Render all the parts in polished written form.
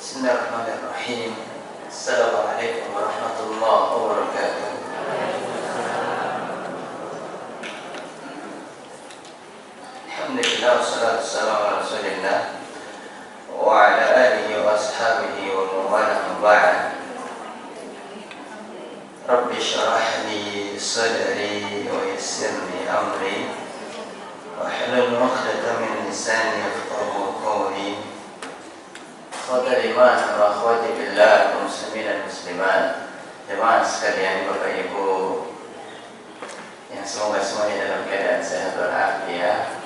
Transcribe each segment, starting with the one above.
Bismillahirrahmanirrahim. Assalamualaikum warahmatullahi wabarakatuh. Alhamdulillah wassalatu wassalamu ala Rasulillah wa ala alihi wa ashabihi wa man wala. Rabbi shrah li sadri wa yassir li amri wahlul 'uqdatam min lisani yafqahu qawli. Saudara iman wa akhwati billah, muslimin dan muslimat, jemaah sekalian, Bapak Ibu yang semoga semuanya dalam keadaan sehat walafiat.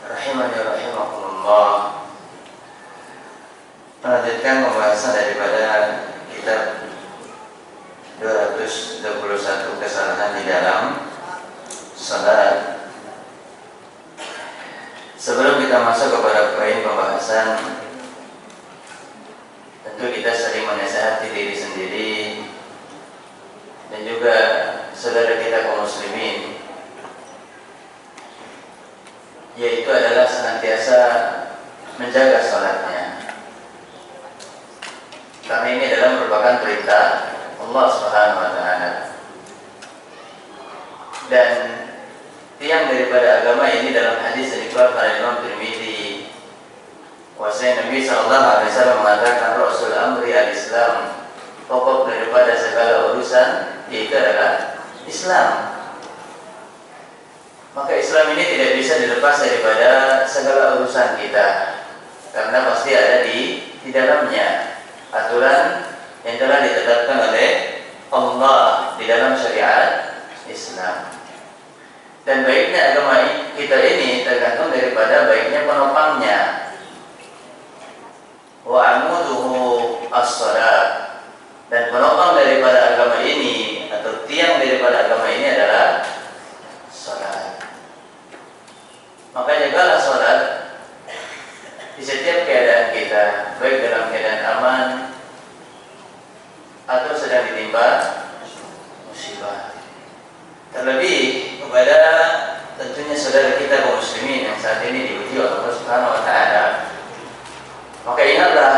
Rahimani rahimakumullah. Melanjutkan pembahasan daripada kitab 221 kesalahan di dalam salat. Sebelum kita masuk kepada poin pembahasan, tentu kita sering menasihati diri sendiri dan juga saudara kita kaum muslimin, yaitu adalah senantiasa menjaga salatnya, karena ini adalah merupakan perintah Allah Subhanahu wa Ta'ala. Dan tiang daripada agama ini dalam hadis yang dikeluarkan oleh Imam Tirmidzi, bahwasanya Nabi SAW mengatakan Rasul Amri al-Islam, pokok daripada segala urusan yaitu adalah Islam. Maka Islam ini tidak bisa dilepas daripada segala urusan kita, karena pasti ada di dalamnya aturan yang telah ditetapkan oleh Allah di dalam syariat Islam. Dan baiknya agama kita ini tergantung daripada baiknya penopangnya. Wa amuduhu as-salat, dan penopang daripada agama ini atau tiang daripada agama ini adalah salat. Maka jagalah salat di setiap keadaan kita, baik dalam keadaan aman atau sedang ditimpa musibah. Terlebih kepada tentunya saudara kita kaum muslimin yang saat ini diuji oleh Allah Subhanahu wa Ta'ala. Maka ingatlah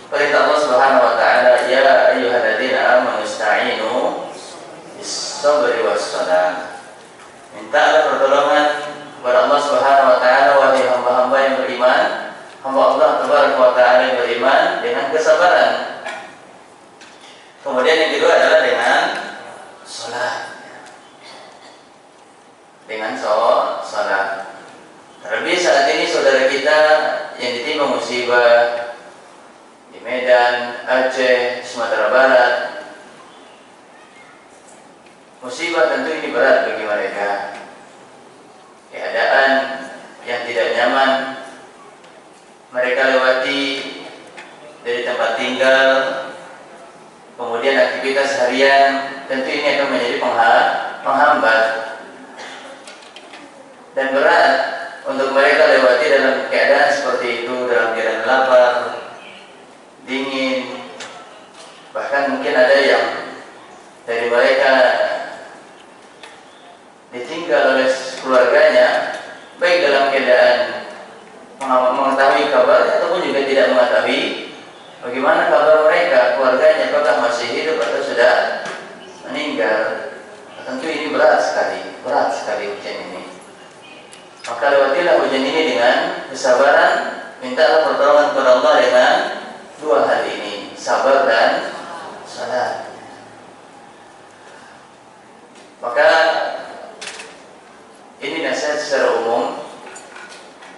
perintah Allah Subhanahu wa Ta'ala, ya ayyuhalladzina amanu ista'inu bis-sabri was-salah. Mintalah pertolongan kepada Allah Subhanahu wa Ta'ala, wahai hamba-hamba yang beriman, hamba Allah Tabaraka wa Ta'ala yang beriman, dengan kesabaran. Kemudian yang kedua adalah dengan salat. Dengan salat. Terlebih saat ini saudara kita yang ditimpa musibah di Medan, Aceh, Sumatera Barat, musibah tentu ini berat bagi mereka. Keadaan yang tidak nyaman mereka lewati dari tempat tinggal, kemudian aktivitas harian, tentu ini akan menjadi penghambat dan berat untuk mereka lewati dalam keadaan seperti itu, dalam keadaan lapar, dingin, bahkan mungkin ada yang dari mereka ditinggal oleh keluarganya, baik dalam keadaan mengetahui kabar ataupun juga tidak mengetahui bagaimana kabar mereka, keluarganya, apakah masih hidup atau sudah meninggal. Tentu ini berat sekali ujian ini. Maka lewatilah ujian ini dengan kesabaran, mintalah pertolongan kepada Allah dengan dua hal ini, sabar dan salat. Maka ini nasihat secara umum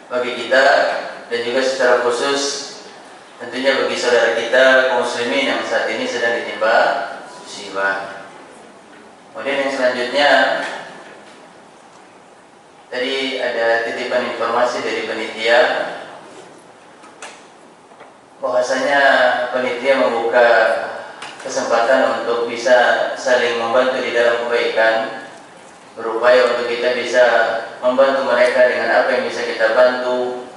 bagi kita dan juga secara khusus tentunya bagi saudara kita kaum muslimin yang saat ini sedang ditimpa musibah. Kemudian yang selanjutnya, tadi ada titipan informasi dari panitia bahwasanya panitia membuka kesempatan untuk bisa saling membantu di dalam kebaikan, berupaya untuk kita bisa membantu mereka dengan apa yang bisa kita bantu,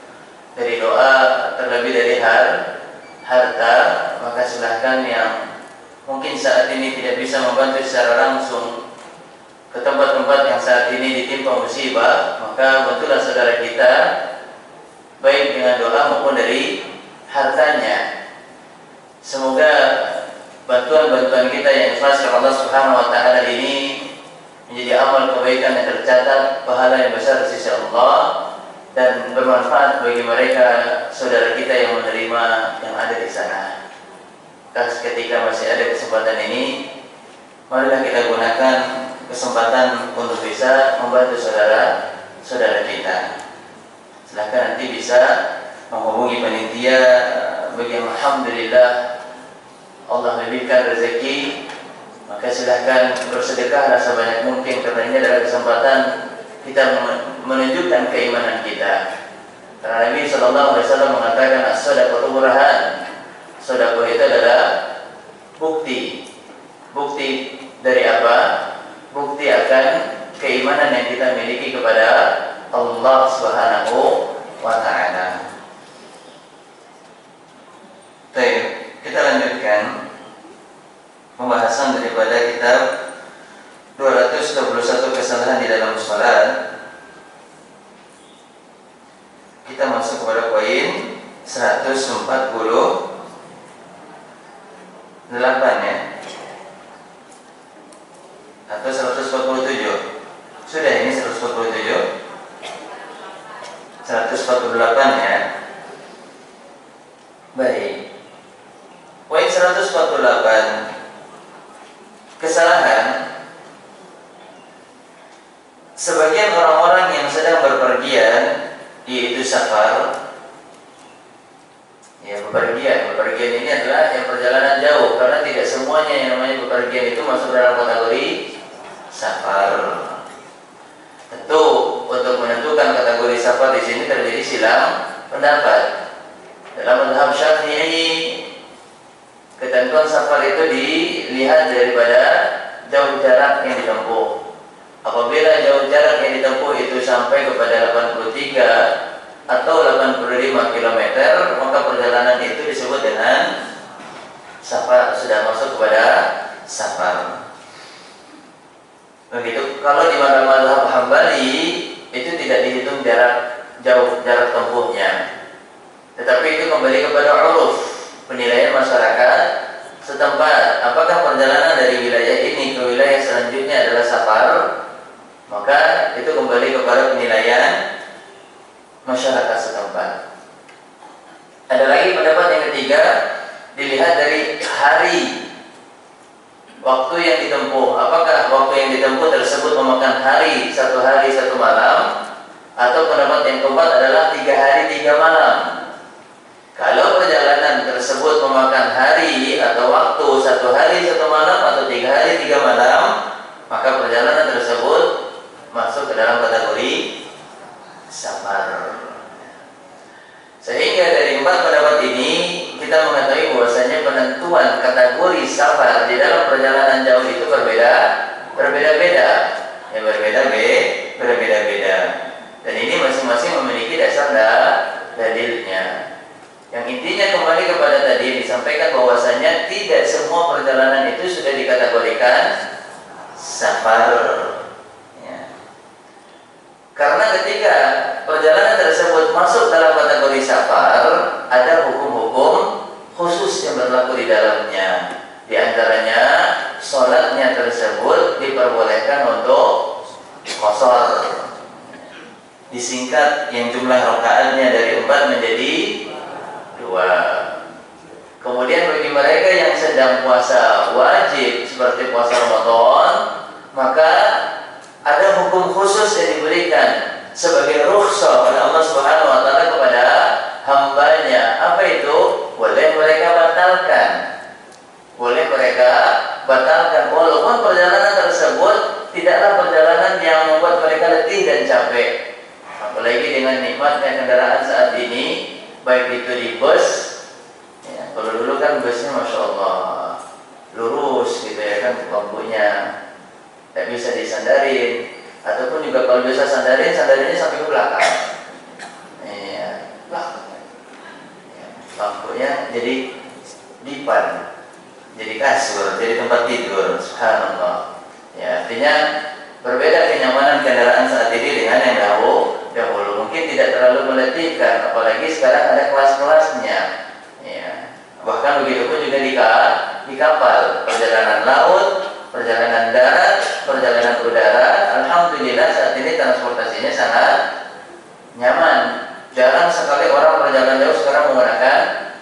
dari doa, terlebih dari harta. Maka silahkan yang mungkin saat ini tidak bisa membantu secara langsung ke tempat-tempat yang saat ini ditimpa musibah, maka bantulah saudara kita baik dengan doa maupun dari hartanya. Semoga bantuan-bantuan kita yang ikhlas kepada Allah Subhanahu wa taala ini menjadi amal kebaikan yang tercatat, pahala yang besar di sisi Allah, dan bermanfaat bagi mereka saudara kita yang menerima yang ada di sana. Ketika masih ada kesempatan ini, marilah kita gunakan kesempatan untuk bisa membantu saudara kita. Silahkan nanti bisa menghubungi panitia bagi yang alhamdulillah Allah lebihkan rezeki, maka silahkan bersedekahlah sebanyak mungkin, karena ini adalah kesempatan kita menunjukkan keimanan kita. Karena Nabi SAW mengatakan as-sadaqatu burhan. Sedekah itu adalah bukti. Bukti dari apa? Bukti akan keimanan yang kita miliki kepada Allah Subhanahu wa taala. Baik, kita lanjutkan pembahasan daripada kitab 221 kesalahan di dalam salat. Kita masuk kepada poin 148 ya, atau 147. Sudah ini 147, 148 ya. Baik. Poin 148, kesalahan sebagian orang-orang yang sedang berpergian, yaitu safar. Ya, bepergian ini adalah yang perjalanan jauh, karena tidak semuanya yang namanya bepergian itu masuk dalam kategori safar. Tentu untuk menentukan kategori safar di sini terjadi silang pendapat. Dalam mazhab Syafi'i, ketentuan safar itu dilihat daripada jauh jarak yang ditempuh. Apabila jauh jarak yang ditempuh itu sampai kepada 83 atau 85 km, maka perjalanan itu disebut dengan safar, sudah masuk kepada safar. Begitu. Kalau di mazhab Hambali itu tidak dihitung jarak jauh, jarak tempuhnya, tetapi itu kembali kepada uruf, penilaian masyarakat setempat. Apakah perjalanan dari wilayah ini ke wilayah selanjutnya adalah safar, maka itu kembali kepada penilaian masyarakat setempat. Ada lagi pendapat yang ketiga, dilihat dari hari, waktu yang ditempuh. Apakah waktu yang ditempuh tersebut memakan hari satu malam, atau pendapat yang keempat adalah 3 hari 3 malam. Kalau perjalanan tersebut memakan hari atau waktu 1 hari 1 malam atau 3 hari 3 malam, maka perjalanan tersebut masuk ke dalam kategori safar. Sehingga dari 4 pendapat ini kita mengetahui bahwasanya penentuan kategori safar di dalam perjalanan jauh itu berbeda-beda. Ya, berbeda-beda. Dan ini masing-masing memiliki dasar dalilnya. Yang intinya kembali kepada tadi disampaikan bahwasanya tidak semua perjalanan itu sudah dikategorikan safar. Ya. Karena ketika perjalanan tersebut masuk dalam kategori safar, ada hukum-hukum khusus yang berlaku di dalamnya. Di antaranya, sholatnya tersebut diperbolehkan untuk qashar, disingkat yang jumlah rakaatnya dari 4 menjadi 2. Kemudian bagi mereka yang sedang puasa wajib seperti puasa Ramadan, maka ada hukum khusus yang diberikan sebagai rukhsah oleh Allah Subhanahu wa taala kepada hambanya. Apa itu? Boleh mereka batalkan walaupun perjalanan tersebut tidaklah perjalanan yang membuat mereka letih dan capek. Apalagi dengan nikmatnya kendaraan saat ini, baik itu di bus ya, kalau dulu kan busnya Masya Allah lurus gitu ya kan, lampunya tidak bisa disandarin, ataupun juga kalau bisa sandarinnya sampai ke belakang ya, lampunya jadi dipan, jadi kasur, jadi tempat tidur. Subhanallah ya, artinya berbeda kenyamanan kendaraan saat ini dengan yang dahulu. Mungkin tidak terlalu meletihkan, apalagi sekarang ada kelas-kelasnya. kapal, perjalanan laut, perjalanan darat, perjalanan udara. Alhamdulillah saat ini transportasinya sangat nyaman. Jarang sekali orang berjalan jauh sekarang menggunakan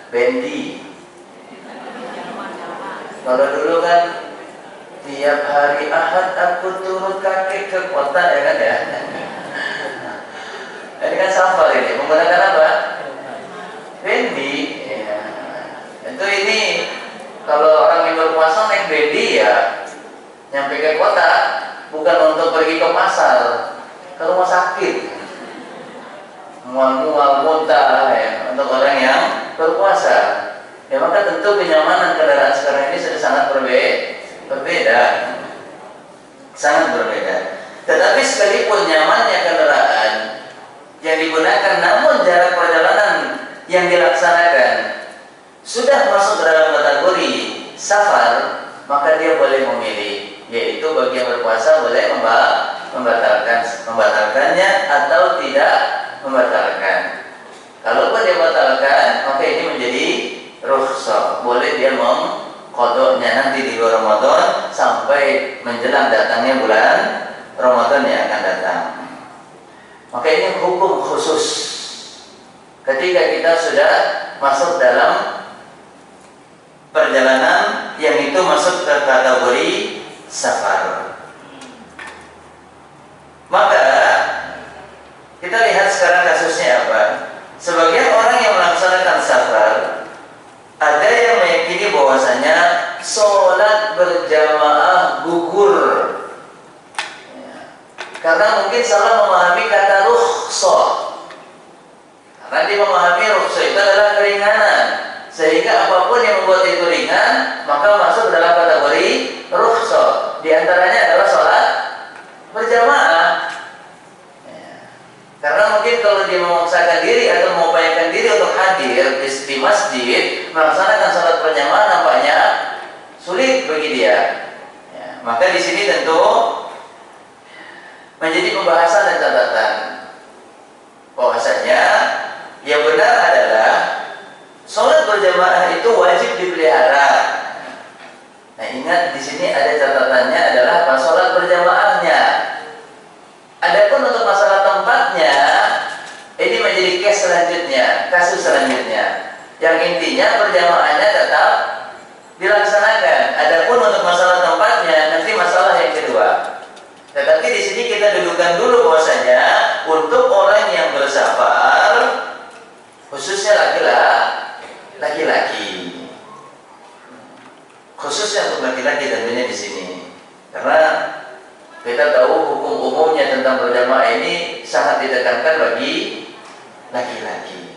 bendi. Kalau dulu kan tiap hari Ahad aku turut kakek ke kota, ya kan ya. Ini kan safar ini menggunakan apa? Bendi. Ya. Itu ini kalau orang yang berpuasa naik bendi ya nyampe ke kota bukan untuk pergi ke pasar, ke rumah sakit, mual-mual muntah ya, untuk orang yang berpuasa. Ya maka tentu kenyamanan kendaraan sekarang ini sudah sangat berbeda, sangat berbeda. Tetapi sekalipun nyamannya kendaraan yang digunakan, namun jarak perjalanan yang dilaksanakan sudah masuk dalam kategori safar, maka dia boleh memilih, yaitu bagi yang berpuasa boleh membatalkannya atau tidak membatalkan. Kalaupun dia batalkan, maka ini menjadi rukhsah, boleh dia mengqadanya nanti di luar Ramadan sampai menjelang datangnya bulan Ramadan yang akan datang. Maka ini hukum khusus ketika kita sudah masuk dalam perjalanan yang itu masuk ke kategori safar. Maka kita lihat sekarang kasusnya apa. Sebagian orang yang melaksanakan safar, ada yang meyakini bahwasanya sholat berjamaah gugur, karena mungkin salah memahami kata rukhsah. Karena dia memahami rukhsah itu adalah keringanan, sehingga apapun yang membuat itu ringan maka masuk dalam kategori rukhsah. Di antaranya adalah sholat berjamaah. Karena mungkin kalau dia memaksakan diri atau mengupayakan diri untuk hadir di masjid melaksanakan sholat berjamaah nampaknya sulit bagi dia. Maka di sini tentu menjadi pembahasan dan catatan bahwasanya yang benar adalah sholat berjamaah itu wajib dipelihara. Nah ingat di sini ada catatannya adalah apa? Sholat berjamaahnya. Adapun untuk masalah tempatnya, ini menjadi kasus selanjutnya. Yang intinya berjamaahnya tetap dilaksanakan. Adapun untuk masalah tempatnya nanti masalah yang kedua. Tetapi di sini kita dudukkan dulu bahwasanya untuk orang yang bersafar, khususnya laki-laki, khususnya untuk laki-laki tentunya di sini, karena kita tahu hukum umumnya tentang berjamaah ini sangat ditekankan bagi laki-laki.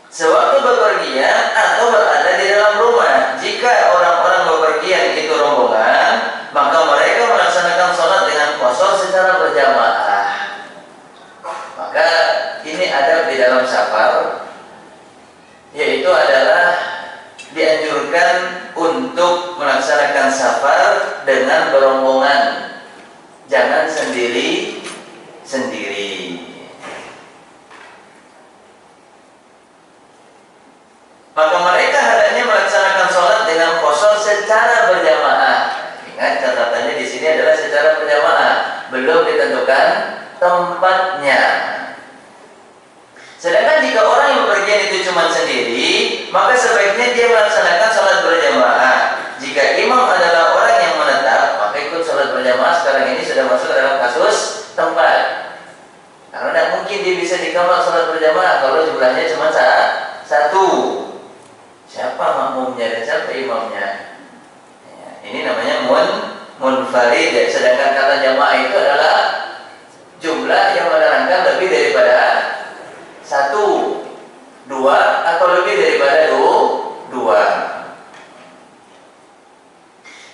Sewaktu bepergian atau berada di dalam rumah, jika orang-orang bepergian itu rombongan, maka mereka melaksanakan sholat dengan qashar secara berjamaah. Maka ini adab di dalam safar, yaitu adalah dianjurkan untuk melaksanakan safar dengan berombongan, jangan sendiri-sendiri. Maka mereka hendaknya melaksanakan sholat dengan qashar secara berjamaah. Ingat catatannya di sini adalah secara berjamaah, belum ditentukan tempatnya. Sedangkan jika orang yang bepergian itu cuma sendiri, maka sebaiknya dia melaksanakan sholat berjamaah. Jika imam adalah orang yang menetap, maka ikut sholat berjamaah sekarang ini sudah masuk dalam kasus tempat. Karena tidak mungkin dia bisa dikawal sholat berjamaah kalau jumlahnya cuma satu. Siapa makmumnya dan siapa imamnya? Ya, ini namanya munfarid. Sedangkan kata jamaah itu adalah jumlah yang menerangkan lebih daripada satu, dua, atau lebih daripada dua.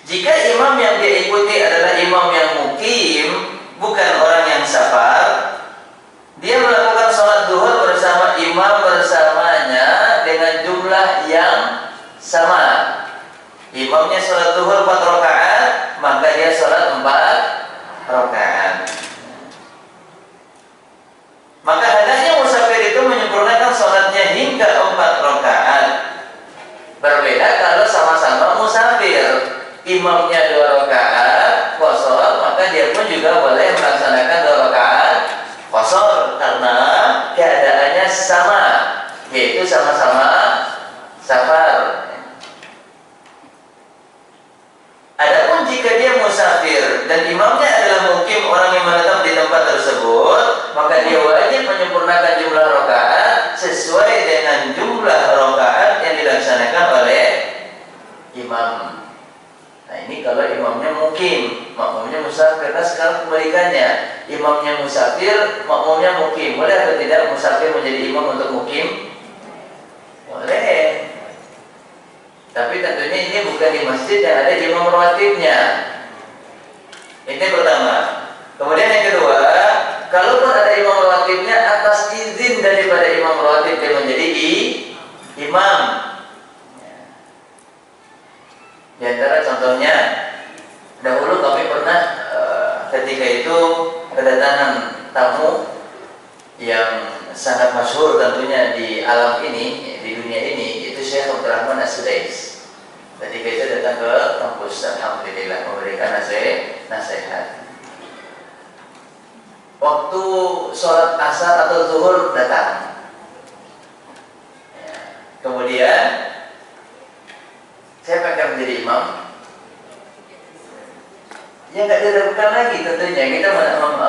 Jika imam yang dia ikuti adalah imam yang mukim, bukan orang yang safar, dia melakukan sholat duhur bersama imam bersamanya dengan jumlah yang sama. Imamnya sholat duhur 4 rakaat, maka dia sholat 4 rakaat. Maka hendaknya musafir itu menyempurnakan sholatnya hingga 4 rakaat. Berbeda kalau imamnya 2 rakaat qashar, maka dia pun juga boleh melaksanakan 2 rakaat qashar karena keadaannya sama, yaitu sama-sama safar. Adapun jika dia musafir dan imamnya adalah mukim, orang yang menetap di tempat tersebut, maka dia wajib menyempurnakan jumlah rakaat sesuai dengan jumlah rakaat yang dilaksanakan oleh imam. Nah ini kalau imamnya mukim, makmumnya musafir. Nah sekarang kebalikannya, imamnya musafir, makmumnya mukim. Boleh atau tidak musafir menjadi imam untuk mukim? Boleh. Tapi tentunya ini bukan di masjid yang ada imam rawatibnya. Ini yang pertama. Kemudian yang kedua, kalaupun ada imam rawatibnya atas izin daripada imam rawatib dia menjadi imam. Di antara contohnya, dahulu kami pernah ketika itu kedatangan tamu yang sangat masyhur tentunya di alam ini, di dunia ini, itu Syekh Abdurrahman As-Sudais. Ketika itu datang ke kampus, alhamdulillah memberikan nasihat. Waktu sholat asar atau zuhur datang. Kemudian saya pengen menjadi imam. Ya nggak diragukan lagi tentunya, kita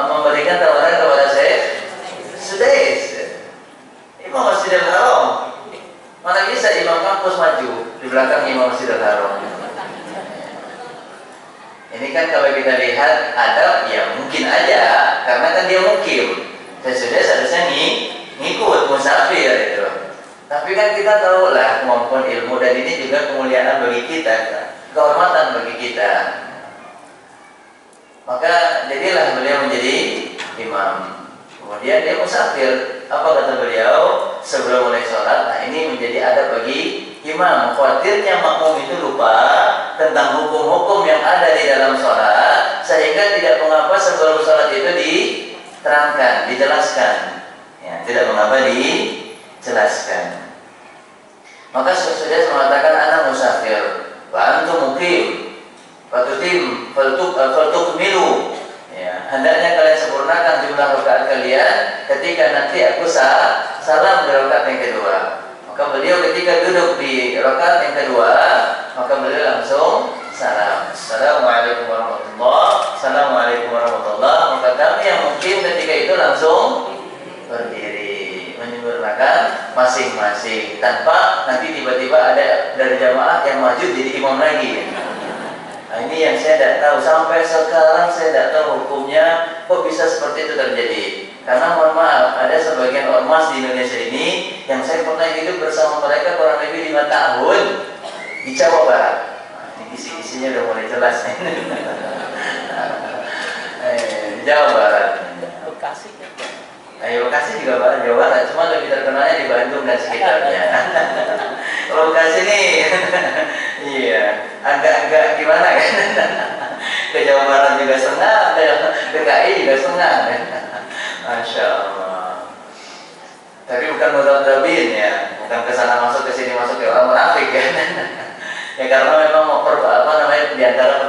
memberikan tawaran kepada Syekh Sudais, imam Masjidil Haram. Mana bisa imam kampus maju di belakang imam Masjidil Haram. Ini kan kalau kita lihat adab, ya mungkin aja karena kan dia mukim. Sesudah seharusnya ngikut musafir itu. Tapi kan kita tahu lah kemampuan ilmu, dan ini juga kemuliaan bagi kita, kehormatan bagi kita. Maka jadilah beliau menjadi imam. Kemudian dia musafir. Apa kata beliau sebelum mulai sholat? Nah ini menjadi adab bagi imam. Khawatirnya makmum itu lupa tentang hukum-hukum yang ada di dalam sholat, sehingga tidak mengapa sebelum sholat itu diterangkan, dijelaskan. Ya, tidak mengapa dijelaskan. Maka sudah mengatakan anak musafir, wa antum muqim, fatutim, faltukmilu. Ya, hendaknya kalian sempurnakan jumlah rakaat kalian ketika nanti aku salam di rakaat yang kedua. Maka beliau ketika duduk di rakaat yang kedua, maka beliau langsung salam. Assalamualaikum warahmatullahi, assalamualaikum warahmatullahi. Maka kami yang mungkin ketika itu langsung berdiri menyempurnakan masing-masing, tanpa nanti tiba-tiba ada dari jamaah yang maju jadi imam lagi. Nah, ini yang saya tidak tahu sampai sekarang, saya tidak tahu hukumnya kok bisa seperti itu terjadi. Karena mohon maaf, ada sebagian ormas di Indonesia ini yang saya pernah hidup bersama mereka kurang lebih 5 tahun di Jawa Barat. Nah, ini kisi-kisinya udah mulai jelas nih. Di Jawa Barat. Bekasi kan? Bekasi juga Barat, Jawa Barat, cuma lebih terkenalnya di Bandung dan sekitarnya. Kalau Bekasi nih, iya, agak-agak gimana kan? Ke Jawa Barat juga setengah, ke DKI juga setengah. Masya Allah. Tapi bukan mudabdabin ya, bukan kesana masuk ke sini masuk ke orang munafik ya. Ya karena memang mau di antara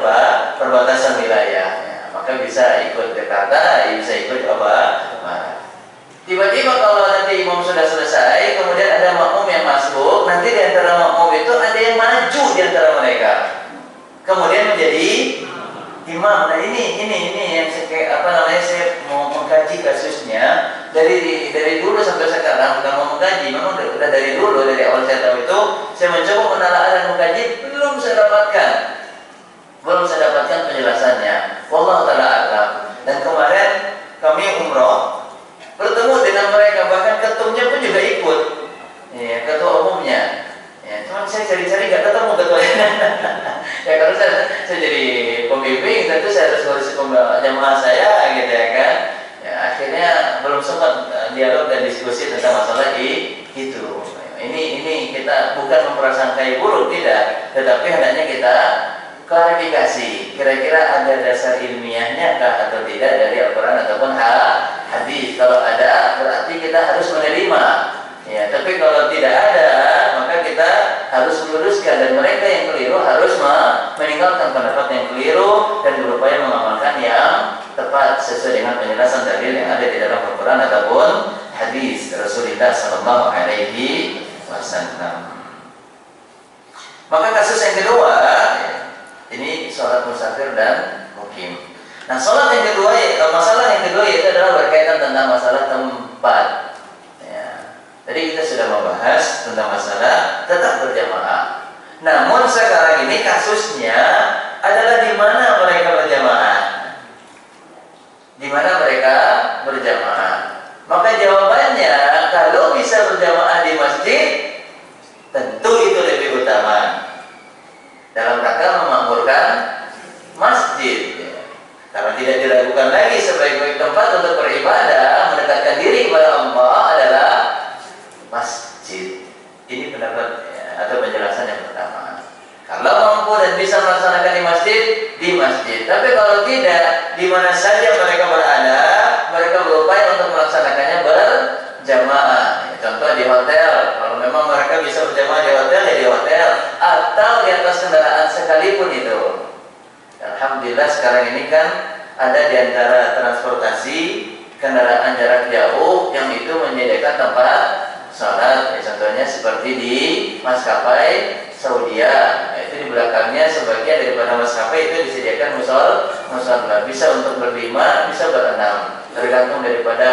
perbatasan wilayah, ya. Maka bisa ikut Jakarta, bisa ikut Jawa Barat. Tiba-tiba kalau nanti imam sudah selesai, kemudian ada makmum yang masuk, nanti di antara makmum itu ada yang maju di antara mereka, kemudian menjadi imam. Nah ini yang saya mau mengkaji kasusnya dari dulu sampai sekarang. Bukan mau mengkaji, memang udah dari dulu, dari awal saya tahu itu, saya mencoba menelaah dan mengkaji, belum saya dapatkan penjelasannya. Wallahu ta'ala a'lam. Dan kemarin kami umroh, bertemu dengan mereka, bahkan ketumnya pun juga ikut, ya, ketua umumnya. Ya, cuma saya cari-cari nggak ketemu ketuanya. Ya kalau saya jadi pembimbing, tentu saya harus ngurusi jamaah saya, gitu ya kan. Ya, akhirnya belum sempat dialog dan diskusi tentang masalah itu. Ini kita bukan memprasangkai buruk, tidak, tetapi hendaknya kita klarifikasi, kira-kira ada dasar ilmiahnya kah atau tidak dari Al-Quran ataupun hadis. Kalau ada, berarti kita harus menerima. Ya, tapi kalau tidak ada, maka kita harus kuduskan, dan mereka yang keliru harus meninggalkan pendapat yang keliru dan berupaya mengamalkan yang tepat sesuai dengan penjelasan dalil yang ada di dalam Al-Quran ataupun hadis Rasulullah Sallallahu Alaihi Wasallam. Maka kasus yang kedua, ini sholat musafir dan mukim. Nah, sholat yang kedua, masalah yang kedua itu adalah berkaitan tentang masalah tempat. Jadi kita sudah membahas tentang masalah tetap berjamaah. Namun sekarang ini kasusnya adalah di mana mereka berjamaah. Di mana mereka berjamaah. Maka jawabannya, kalau bisa berjamaah di masjid, tentu itu lebih utama dalam rangka memakmurkan masjid. Karena tidak diragukan lagi sebaik-baik tempat untuk beribadah, mendekatkan diri kepada Allah adalah masjid. Ini pendapat atau penjelasan yang pertama. Kalau mampu dan bisa melaksanakan di masjid. Tapi kalau tidak, di mana saja mereka berada, mereka berupaya untuk melaksanakannya berjamaah. Contoh di hotel, kalau memang mereka bisa berjamaah di hotel, ya di hotel, atau di atas kendaraan sekalipun itu. Alhamdulillah sekarang ini kan ada di antara transportasi kendaraan jarak jauh yang itu menyediakan tempat salat, contohnya seperti di maskapai Saudia. Nah, itu di belakangnya sebagian daripada maskapai itu disediakan musola, bisa untuk berlima, bisa berenam, tergantung daripada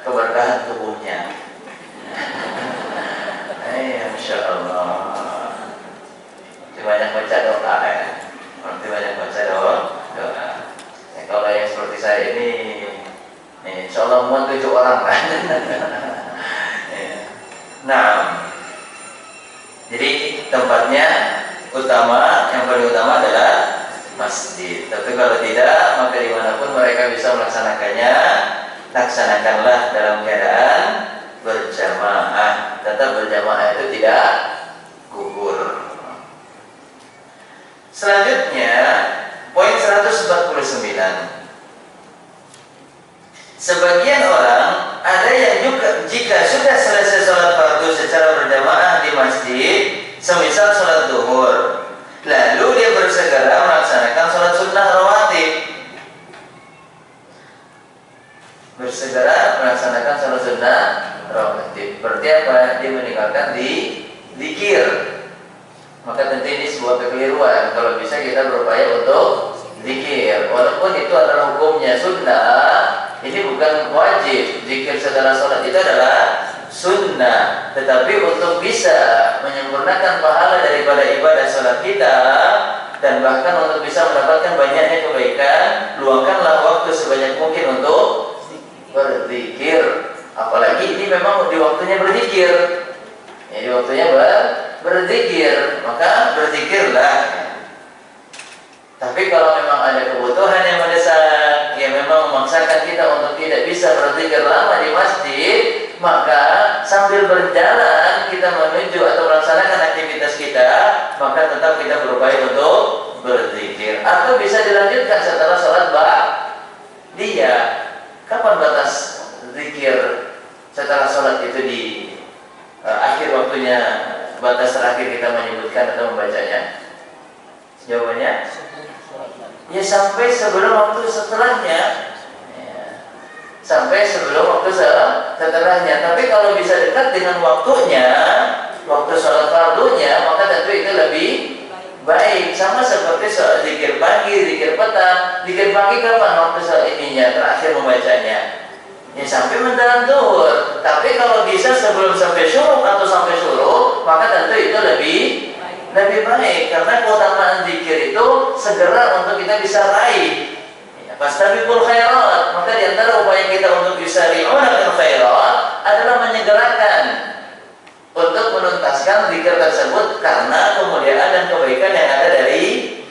keberkahan tubuhnya. Masya Allah. Banyak baca doa ya. Banyak baca doa. Kalau yang seperti saya ini, insya Allah muat 7 orang kan. Nah, jadi tempatnya utama, yang paling utama adalah masjid. Tapi kalau tidak, maka dimanapun mereka bisa melaksanakannya, laksanakanlah dalam keadaan berjamaah. Tetap berjamaah itu tidak gugur. Selanjutnya, poin 149. Sebagian orang ada yang juga jika sudah selesai sholat fardu secara berjamaah di masjid, semisal sholat duhur, lalu dia bersegera melaksanakan sholat sunnah rawatib. Bersegera melaksanakan sholat sunnah rawatib. Berarti apa? Dia meninggalkan di zikir. Maka tentu ini sebuah kekeliruan. Kalau bisa kita berupaya untuk zikir, walaupun itu adalah hukumnya sunnah. Ini bukan wajib. Zikir setelah sholat itu adalah sunnah. Tetapi untuk bisa menyempurnakan pahala daripada ibadah sholat kita, dan bahkan untuk bisa mendapatkan banyaknya kebaikan, luangkanlah waktu sebanyak mungkin untuk berzikir. Apalagi ini memang di waktunya berzikir. Di waktunya berzikir, maka berzikirlah. Tapi kalau memang ada kebutuhan yang mendesak, yang memang memaksakan kita untuk tidak bisa berzikir lama di masjid, maka sambil berjalan kita menuju atau melaksanakan aktivitas kita, maka tetap kita berupaya untuk berzikir. Atau bisa dilanjutkan setelah sholat dia. Kapan batas zikir setelah sholat itu di akhir waktunya, batas terakhir kita menyebutkan atau membacanya? Jawabannya, ya sampai sebelum waktu setelahnya, sampai sebelum waktu setelahnya. Tapi kalau bisa dekat dengan waktunya, waktu sholat fardunya, maka tentu itu lebih baik. Sama seperti soal zikir pagi, zikir petang. Zikir pagi kapan waktu soal ininya terakhir membacanya? Ya sampai menjelang zuhur. Tapi kalau bisa sebelum sampai syuruk atau sampai syuruk, maka tentu itu lebih baik, karena keutamaan zikir itu segera untuk kita bisa raih. Fastabiqul khairat. Maka di antara upaya kita untuk bisa ri'una bil khairat adalah menyegerakan untuk menuntaskan zikir tersebut, karena kemuliaan dan kebaikan yang ada dari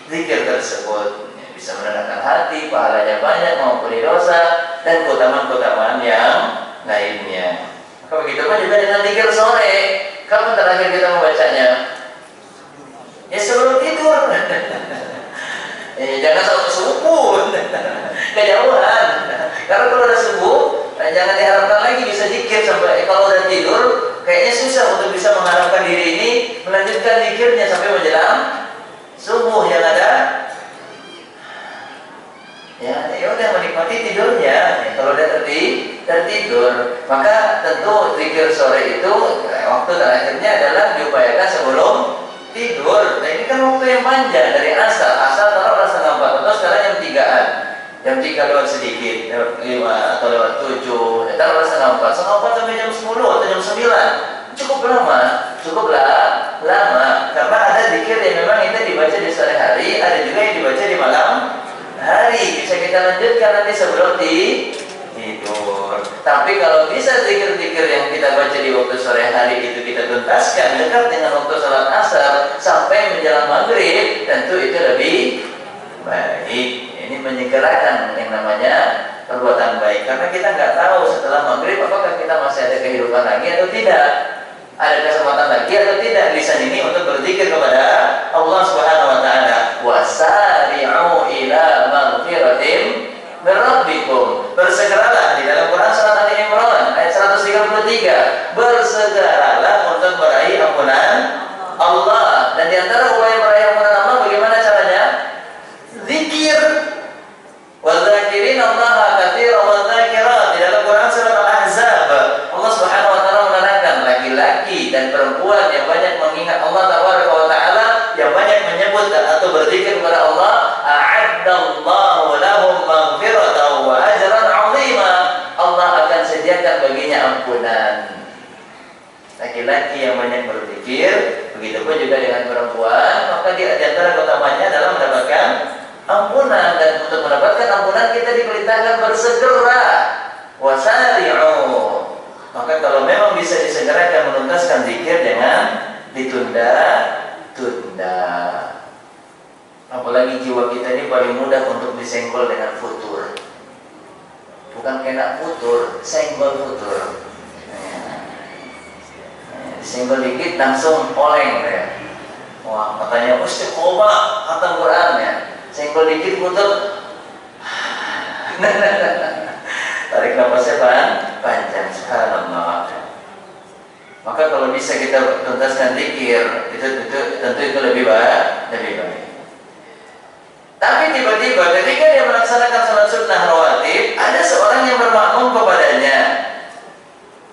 zikir tersebut. Bisa menenangkan hati, pahalanya banyak, mengampuni dosa, dan keutamaan-keutamaan yang lainnya. Maka begitu pun juga dengan zikir sore. Kapan terakhir kita membacanya? Ya sebelum tidur. Jangan sampai subuh, kejauhan. Karena kalau udah subuh, jangan diharapkan lagi bisa zikir sampai kalau udah tidur. Kayaknya susah untuk bisa mengharapkan diri ini melanjutkan zikirnya sampai menjelang subuh yang ada. Ya udah menikmati tidurnya. Kalau udah tertidur, maka tentu zikir sore itu waktu terakhirnya adalah diupayakan sebelum tidur. Nah ini kan waktu yang panjang dari asar taruhlah setengah 4 atau sekarang jam 3-an. Jam 3 lewat sedikit, lewat 5 atau lewat 7, taruhlah setengah 4 sampai jam 10 atau jam 9. Cukup lama karena ada zikir yang memang itu dibaca di sore hari, ada juga yang dibaca di malam hari. Bisa kita lanjutkan nanti sebelum tidur. Tapi kalau bisa zikir-zikir yang kita baca di waktu sore hari itu kita tuntaskan dekat dengan waktu salat asar sampai menjelang maghrib, tentu itu lebih baik. Ini menyegerakan yang namanya perbuatan baik, karena kita nggak tahu setelah maghrib apakah kita masih ada kehidupan lagi atau tidak, ada kesempatan lagi atau tidak. Lisan ini untuk berzikir kepada Allah Subhanahu wa taala. Wasari'u ila maghfiratin min rabbikum. Bersegeralah, di dalam Quran surat Ali Imran ayat 133. Bersegeralah untuk meraih ampunan Allah. Dan di antara upaya meraih ampunan Allah bagaimana caranya? Zikir. Wadzakirin Allah katsiran wadzakirat. Di dalam Quran surat Al-Ahzab Allah Subhanahu wa taala menerangkan laki-laki dan perempuan yang banyak mengingat Allah Tabaraka wa taala, yang banyak menyebut atau berzikir kepada Allah, a'addallahu lahum maghfiratan wa ajran 'azima. Allah akan sediakan baginya ampunan. Laki-laki yang banyak berzikir, begitu pun juga dengan perempuan, maka di antara keutamaannya adalah mendapatkan ampunan. Dan untuk mendapatkan ampunan kita diperintahkan bersegera. Wasari'u. Maka kalau memang bisa disegerakan menuntaskan zikir, jangan ditunda-tunda. Apalagi jiwa kita ini paling mudah untuk disenggol dengan futur. Bukan kena futur, senggol futur. Senggol dikit langsung oleng ya. Wah, katanya istiqomah khatam Quran ya. Senggol dikit futur. Tarik nafasnya panjang, subhanallah. Maka kalau bisa kita tuntaskan zikir, itu tentu itu lebih baik. Tapi tiba-tiba ketika dia melaksanakan salat sunnah rawatib, ada seorang yang bermakmum kepadanya,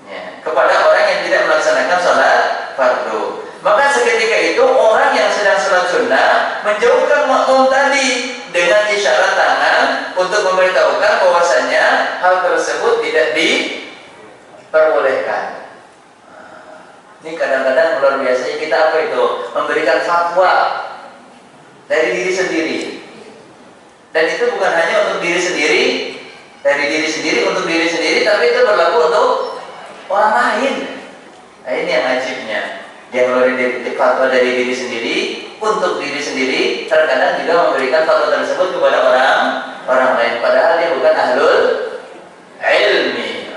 ya, kepada orang yang tidak melaksanakan salat fardu. Maka seketika itu orang yang sedang salat sunnah menjauhkan makmum tadi dengan isyarat tangan untuk memberitahukan bahwasanya hal tersebut tidak diperbolehkan. Ini kadang-kadang luar biasa kita apa itu? Memberikan fatwa dari diri sendiri. Dan itu bukan hanya untuk diri sendiri, dari diri sendiri untuk diri sendiri, tapi itu berlaku untuk orang lain. Nah ini yang ajibnya. Dia mengeluarkan fatwa dari diri sendiri untuk diri sendiri, terkadang juga memberikan fatwa tersebut kepada orang lain, padahal dia bukan ahlul ilmi.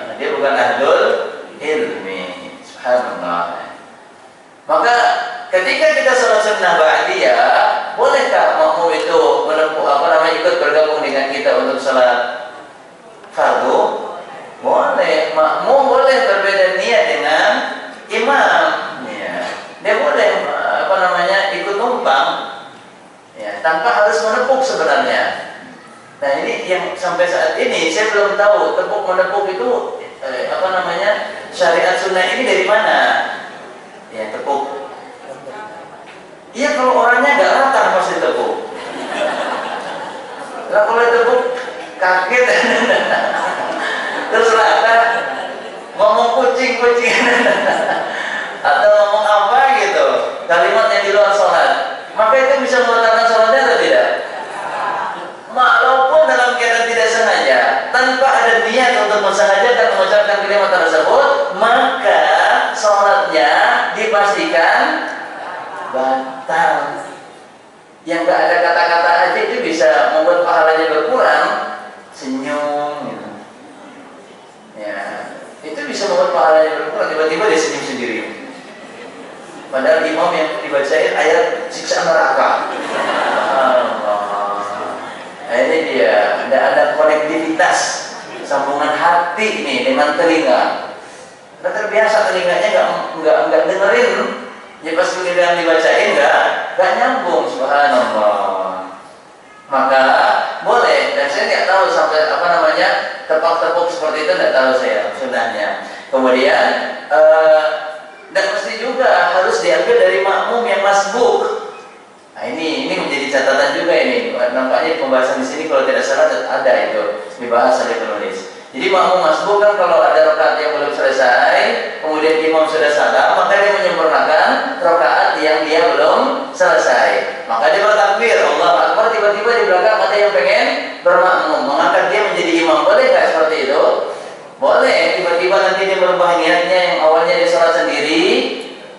Subhanallah. Maka ketika kita sholat sunnah ba'diyah, bolehkah makmum itu ikut bergabung dengan kita untuk sholat fardu? Boleh. Makmum boleh berbeda niat dengan imam. Dia boleh ikut numpang, ya, tanpa harus menepuk sebenarnya. Nah ini yang sampai saat ini saya belum tahu tepuk menepuk itu syariat sunnah ini dari mana? Ya tepuk. Iya kalau orangnya nggak rata pasti tepuk. Lah kalau tepuk kaget, terus rata ngomong kucing atau ngomong apa gitu, kalimat yang di luar sholat, maka itu bisa membatalkan sholatnya atau tidak? Walaupun dalam keadaan tidak sengaja, tanpa ada niat untuk mensengajakan mengucapkan kalimat tersebut, maka sholatnya dipastikan batal. Yang nggak ada kata-kata aja itu bisa membuat pahalanya berkurang. Senyum gitu. Ya, itu bisa membuat pahalanya berkurang. Tiba-tiba dia senyum sendiri. Padahal imam yang dibacain ayat siksa neraka. Nah ini dia, ada konektivitas sambungan hati nih dengan telinga. Udah terbiasa telinganya nggak dengerin, ya pas yang dibacain nggak nyambung, subhanallah. Maka boleh, dan saya nggak tahu sampai tepuk seperti itu, nggak tahu saya sebenarnya. Kemudian dan mesti juga harus diambil dari makmum yang masbuk. Nah, ini menjadi catatan juga ini. Nampaknya pembahasan di sini kalau tidak salah ada itu dibahas oleh penulis. Jadi makmum masbuk kan kalau ada rakaat yang belum selesai, kemudian imam sudah salam, maka dia menyempurnakan rakaat yang dia belum selesai. Maka dia bertakbir, Allah Akbar, tiba-tiba di belakang ada yang pengen bermakmum, mengangkat dia menjadi imam. Boleh nggak seperti itu? Boleh. Tiba-tiba nanti dia merubah niatnya yang awalnya dia salat sendiri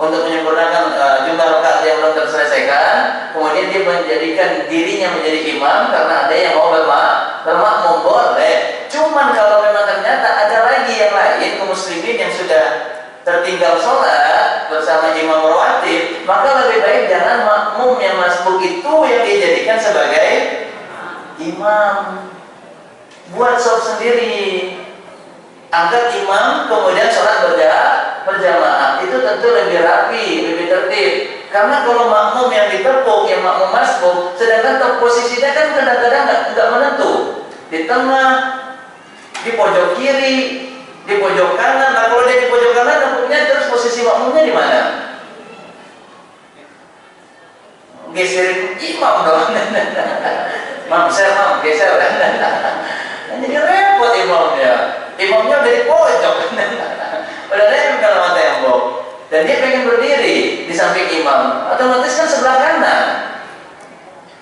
untuk menyempurnakan jumlah rakaat yang belum terselesaikan, kemudian dia menjadikan dirinya menjadi imam karena ada yang mau bermakmum. Boleh. Cuman kalau memang ternyata ada lagi yang lain kaum muslimin yang sudah tertinggal sholat bersama imam rawatib, maka lebih baik jangan makmum yang masbuk itu yang dijadikan sebagai imam. Buat shop sendiri, angkat imam kemudian sholat berjamaah, itu tentu lebih rapi, lebih tertib. Karena kalau makmum yang ditepuk, yang makmum masbuk, sedangkan posisinya kan kadang-kadang nggak menentu, di tengah, di pojok kiri, di pojok kanan. Nah kalau dia di pojok kanan, tentunya terus posisi makmumnya di mana? Geserin imam dong. Geser. Jadi repot imamnya. Imamnya udah di pojok. Udah nempel sama tembok. Dan dia pengen berdiri di samping imam, otomatis kan sebelah kanan.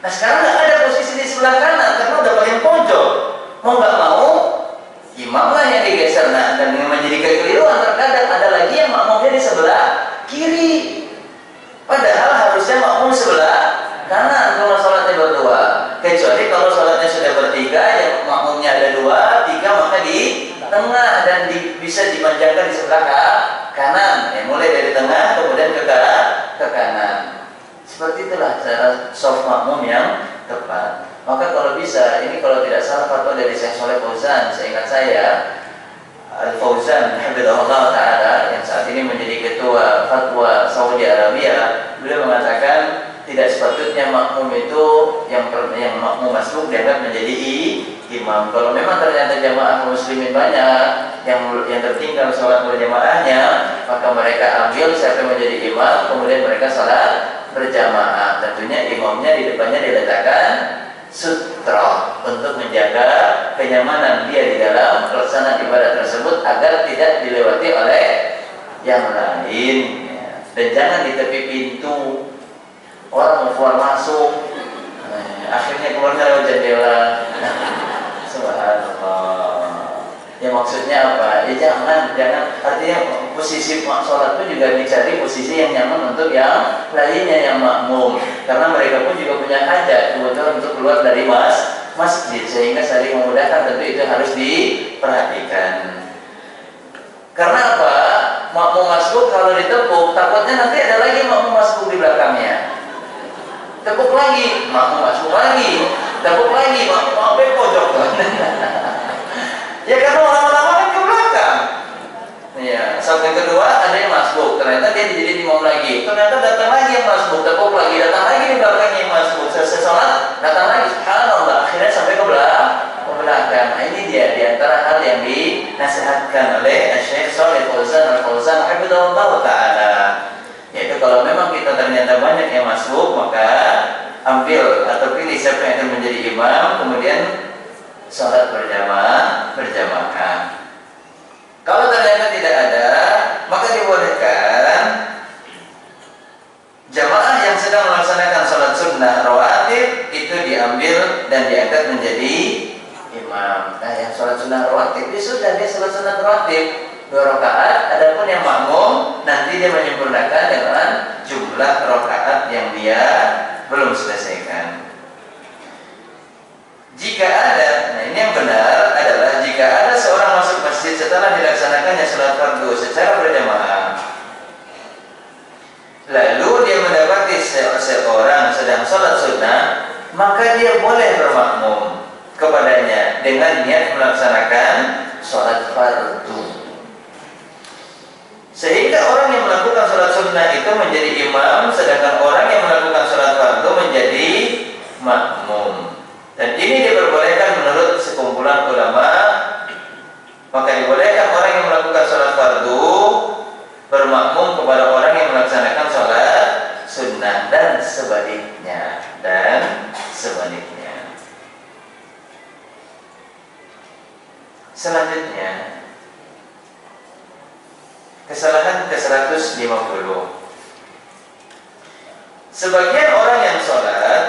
Nah sekarang nggak ada posisi di sebelah kanan karena udah paling pojok. Mau nggak mau, imam lah yang digeser. Nah, dan yang menjadi kekeliruan terkadang ada lagi yang makmumnya di sebelah kiri. Padahal harusnya makmum sebelah kanan kalau sholatnya berdua. Kecuali kalau sholatnya sudah bertiga, yang makmumnya ada 2, 3, maka di tengah dan bisa dipanjangkan di sebelah kanan. Mulai dari tengah kemudian ke kanan. Seperti itulah cara soft makmum yang tepat. Maka kalau bisa, ini kalau tidak salah fatwa dari Syekh Shalih Fauzan, seingat saya Al-Fauzan hafizahullah taala yang saat ini menjadi ketua fatwa Saudi Arabia, beliau mengatakan tidak sepatutnya makmum itu yang makmum masbuk dianggap menjadi imam. Kalau memang ternyata jamaah muslimin banyak yang tertinggal sholat berjamaahnya, maka mereka ambil siapa yang menjadi imam, kemudian mereka sholat berjamaah. Tentunya imamnya di depannya diletakkan sutra untuk menjaga kenyamanan dia di dalam pelaksanaan ibadah tersebut agar tidak dilewati oleh yang lain. Dan jangan di tepi pintu. Orang mau keluar masuk, akhirnya keluarnya lewat jendela. Subhanallah. Ya maksudnya apa? Ya jangan. Artinya posisi sholat itu juga dicari posisi yang nyaman untuk yang lainnya yang makmum. Karena mereka pun juga punya hajat kebutuhan untuk keluar dari masjid, sehingga saling memudahkan. Tentu itu harus diperhatikan. Karena apa? Makmum masbuk kalau ditepuk, takutnya nanti ada lagi makmum masbuk di belakangnya. Tepuk lagi, makmum masuk lagi, tepuk lagi, makmum pojok. Ya karena lama-lama kan ke belakang. Ya, sampai kedua ada yang masbuk, ternyata dia jadi imam lagi. Ternyata datang lagi yang masbuk, tepuk lagi, datang lagi di belakangnya yang masbuk. Selesai sholat, datang lagi, subhanallah. Akhirnya sampai ke belakang. Nah ini dia di antara hal yang dinasihatkan oleh Syekh Shalih Fauzan Al-Fauzan hafizahullah taala. Yaitu kalau memang kita ternyata banyak yang masuk, maka ambil atau pilih siapa yang akan menjadi imam, kemudian sholat berjamaah. Kalau ternyata tidak ada, maka dibolehkan jamaah yang sedang melaksanakan sholat sunnah rawatib itu diambil dan diangkat menjadi imam. Nah yang sholat sunnah rawatib itu sudah dia sholat sunnah rawatib 2 rakaat, adapun yang makmum nanti dia menyempurnakan dengan jumlah rakaat yang dia belum selesaikan. Jika ada, nah ini yang benar adalah jika ada seorang masuk masjid setelah dilaksanakannya sholat fardu secara berjamaah, lalu dia mendapati seorang sedang sholat sunnah, maka dia boleh bermakmum kepadanya dengan niat melaksanakan sholat fardu. Sehingga orang yang melakukan sholat sunnah itu menjadi imam, sedangkan orang yang melakukan sholat fardu menjadi makmum. Dan ini diperbolehkan menurut sekumpulan ulama. Maka dibolehkan orang yang melakukan sholat fardu bermakmum kepada orang yang melaksanakan sholat sunnah, dan sebaliknya. Selanjutnya, kesalahan ke-150. Sebagian orang yang sholat,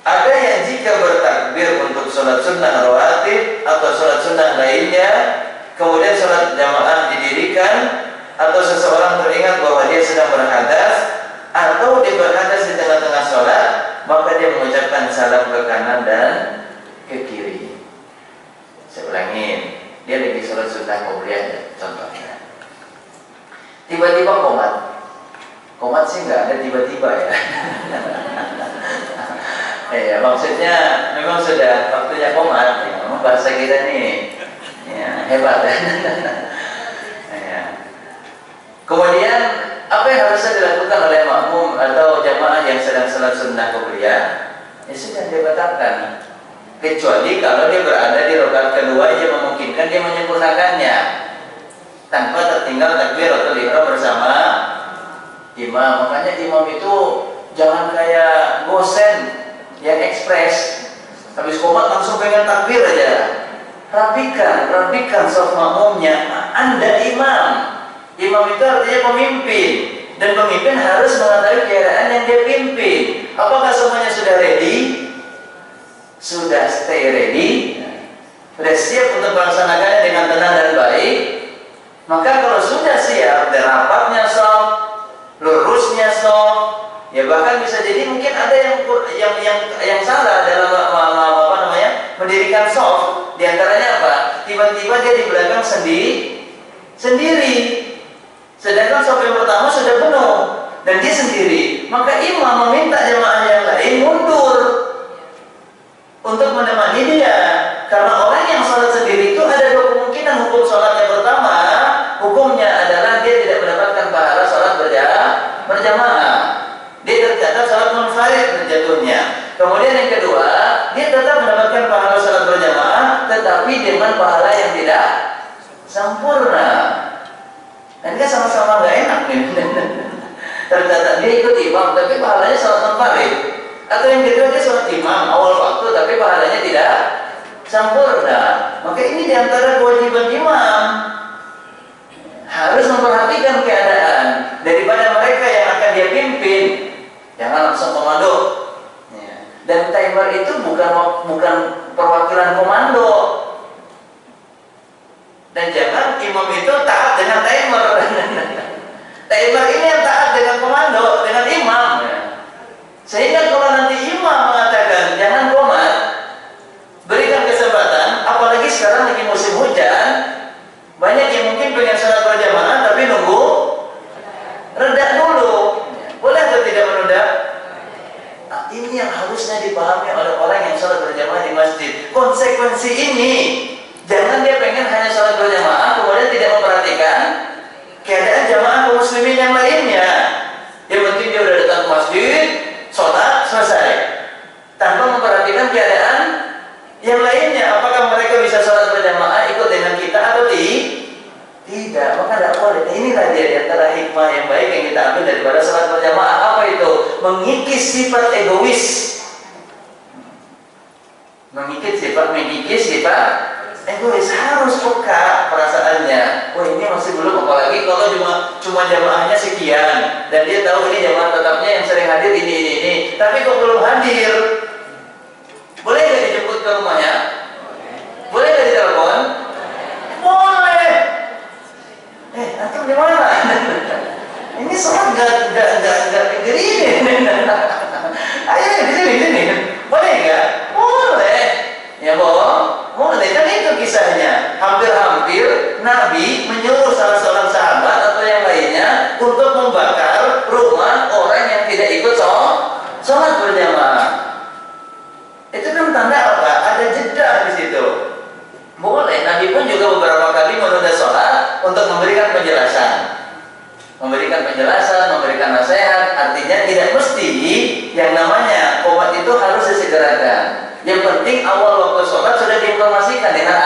ada yang jika bertakbir untuk sholat sunnah rawatib atau sholat sunnah lainnya, kemudian sholat jamaah didirikan, atau seseorang teringat bahwa dia sedang berhadas atau dia berhadas di tengah-tengah sholat, maka dia mengucapkan salam ke kanan dan ke kiri. Saya ulangin, dia lagi sholat sunnah qobliyah contohnya, tiba-tiba komat sih nggak ada tiba-tiba ya. Ya, maksudnya memang sudah waktunya komat ya. Memang bahasa kita nih ya, hebat ya. Ya. Kemudian apa yang harusnya dilakukan oleh makmum atau jamaah yang sedang sholat sunnah qobliyah? Ya sudah dia batalkan, kecuali kalau dia berada di rakaat kedua yang memungkinkan dia menyempurnakannya tanpa tertinggal takbiratul ihram bersama imam. Makanya imam itu jangan kayak gosen yang ekspres, habis komat langsung pengen takbir aja. Rapikan saf makmumnya. Anda imam itu artinya pemimpin, dan pemimpin harus mengetahui keadaan yang dia pimpin. Apakah semuanya sudah ready? Sudah stay ready? Sudah siap untuk melaksanakannya dengan tenang dan baik? Maka kalau sudah siap, dan rapatnya shaf, lurusnya shaf, ya bahkan bisa jadi mungkin ada yang salah dalam mendirikan shaf. Di antaranya apa? Tiba-tiba dia di belakang sendiri, sedangkan shaf yang pertama sudah penuh dan dia sendiri. Maka imam meminta jemaah yang lain mundur untuk menemani dia, karena orang yang sholat sendiri itu ada dua kemungkinan hukum sholat. Yang pertama, hukumnya adalah dia tidak mendapatkan pahala sholat berjamaah, dia tercatat sholat munfarid jatuhnya. Kemudian yang kedua, dia tetap mendapatkan pahala sholat berjamaah, tetapi dengan pahala yang tidak sempurna. Dan dia sama-sama nggak enak nih. Tercatat dia ikut imam, tapi pahalanya sholat munfarid. Atau yang kedua, dia sholat imam awal waktu, tapi pahalanya tidak sempurna. Maka ini diantara kewajiban imam, harus memperhatikan keadaan daripada mereka yang akan dia pimpin. Jangan langsung komando. Dan timer itu bukan perwakilan komando. Dan jangan imam itu taat dengan timer. Timer ini yang taat dengan komando, dengan imam. Sehingga kalau nanti imam mengatakan jangan komat, berikan kesempatan. Apalagi sekarang lagi musim hujan, banyak yang mungkin pengen sholat berjamaah tapi nunggu reda dulu. Boleh atau tidak menunda? Nah, ini yang harusnya dipahami oleh orang yang sholat berjamaah di masjid. Konsekuensi ini, jangan dia pengen hanya sholat berjamaah kemudian tidak memperhatikan keadaan jamaah kaum muslimin yang lainnya. Yang penting dia udah datang ke masjid, sholat selesai, tanpa memperhatikan keadaan yang lainnya. Apakah mereka bisa sholat berjamaah ikut dengan kita atau tidak? Maka tidak boleh. Inilah dia diantara hikmah yang baik yang kita ambil daripada sholat berjamaah. Apa itu? Mengikis sifat egois, mengikis sifat egois. Harus peka perasaannya. Oh, ini masih belum, apalagi kalau cuma jamaahnya sekian dan dia tahu ini jamaah tetapnya yang sering hadir ini. Tapi kok belum hadir? Boleh nggak dijemput ke rumahnya? Boleh nggak ditelepon? Boleh. Antum di mana? Ini sholat nggak negeri ini. Ayo di sini. Boleh nggak? Boleh. Ya bohong. Boleh, kan itu kisahnya. Hampir-hampir Nabi menyuruh salah seorang sahabat atau yang lainnya untuk membakar rumah orang yang tidak ikut sholat berjamaah. Itu kan tanda apa? Ada jeda di situ. Boleh. Nabi pun juga beberapa kali menunda sholat untuk memberikan penjelasan. penjelasan, memberikan nasihat. Artinya tidak mesti yang namanya qomat itu harus disegerakan. Yang penting awal waktu sholat sudah diinformasikan dengan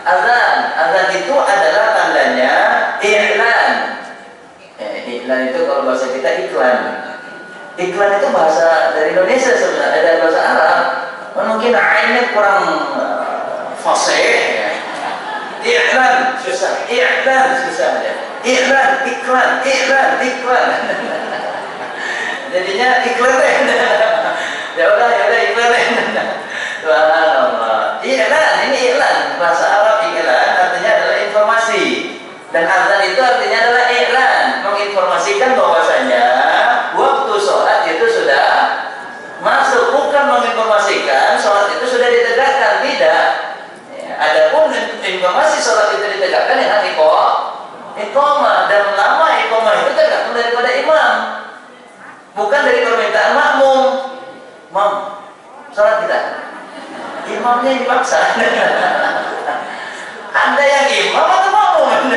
azan. Azan itu adalah tandanya i'lan. Iklan itu kalau bahasa kita iklan. Iklan itu bahasa dari Indonesia sebenarnya, dari bahasa Arab. Mungkin ainnya kurang fasih ya. Iklan susah, iklan susah ya. Iklan, iklan, iklan, iklan. Jadinya iklan deh. Ya udah iklan deh. Subhanallah. Iklan, ini iklan. Bahasa Arab iklan artinya adalah informasi. Dan azan itu artinya adalah iklan, menginformasikan bahwasanya waktu sholat itu sudah masuk, bukan menginformasikan sholat itu sudah ditegakkan, tidak. Adapun informasi sholat itu ditegakkan dengan iqamah, dan lama iqamah itu tergantung daripada imam, bukan dari permintaan makmum. Mam, sholat kita, imamnya dipaksa. Anda yang imam atau makmum?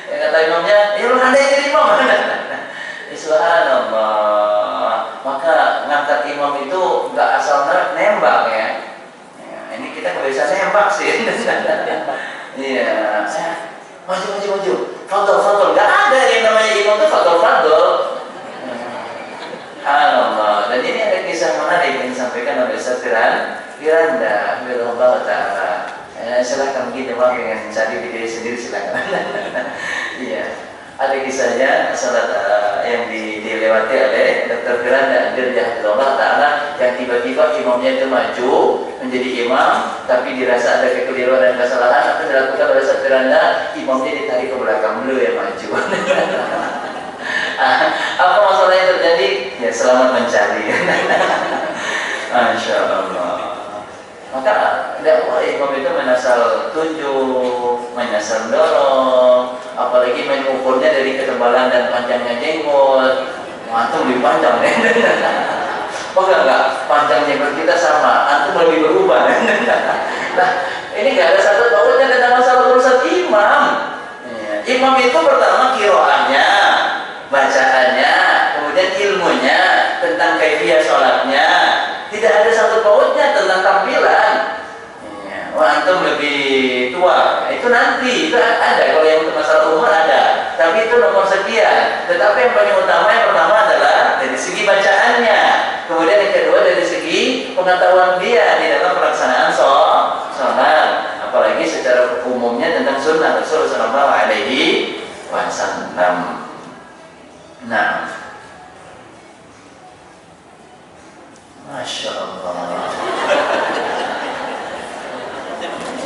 Ya kata imamnya, ya lu Anda yang jadi imam. Subhanallah. Maka ngangkat imam itu nggak asal nembak ya. Ini kita kebiasaan nembak sih. Iya. Maju. Fadol. Nggak ada yang namanya imam itu fadol. Allah. Dan ini ada kisah menarik yang disampaikan oleh Ustaz Firanda, Allah Taala. Silahkan mungkin jemaah dengan mencari diri sendiri silakan. Iya. Ada kisahnya salat yang dilewati oleh Dr. Firanda Allah Taala, yang tiba-tiba imamnya itu maju menjadi imam, tapi dirasa ada kekeliruan dan kesalahan. Apa dilakukan oleh Dr. Firanda? Imamnya ditarik ke belakang dulu yang maju. Apa masalah yang terjadi? Ya selamat mencari. Masya Allah. Maka dakwah imam itu menasal tunjuk, menasal dorong, apalagi main ukurnya dari ketebalan dan panjangnya jenggot. Antum lebih panjang deh. Oh enggak, panjang jenggot kita sama, antum lebih berubah. Nah, ini nggak ada satu pautnya tentang masalah urusan imam. Imam itu pertama kiroahnya, bacaannya, kemudian ilmunya tentang kaifiyah sholatnya. Tidak ada satu pautnya tentang tampilan. Wah, antum lebih tua, itu nanti itu ada. Kalau yang untuk masalah umur ada, tapi itu nomor sekian. Tetapi yang paling utama, yang pertama adalah dari segi bacaannya, kemudian yang kedua dari segi pengetahuan dia di dalam pelaksanaan sholat, apalagi secara umumnya tentang sunnah Rasulullah Shallallahu Alaihi Wasallam. Nah, Masya Allah.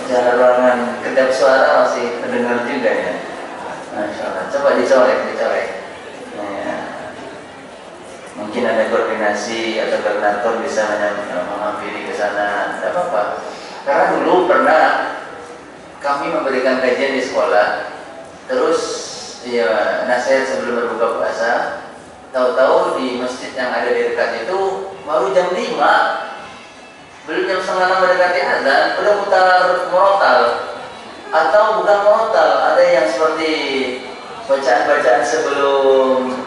Jalan ruangan kedap suara masih terdengar juga ya. Masya Allah. Coba dicorek. Ya. Mungkin ada koordinasi atau koordinator bisa menghampiri ke sana. Tidak apa-apa. Karena dulu pernah kami memberikan kajian di sekolah. Terus ya nasihat sebelum berbuka puasa. Tahu-tahu di masjid yang ada di dekat itu baru jam 5, belum jam 5:30 mendekati azan, udah putar murotal. Atau bukan murotal, ada yang seperti bacaan-bacaan sebelum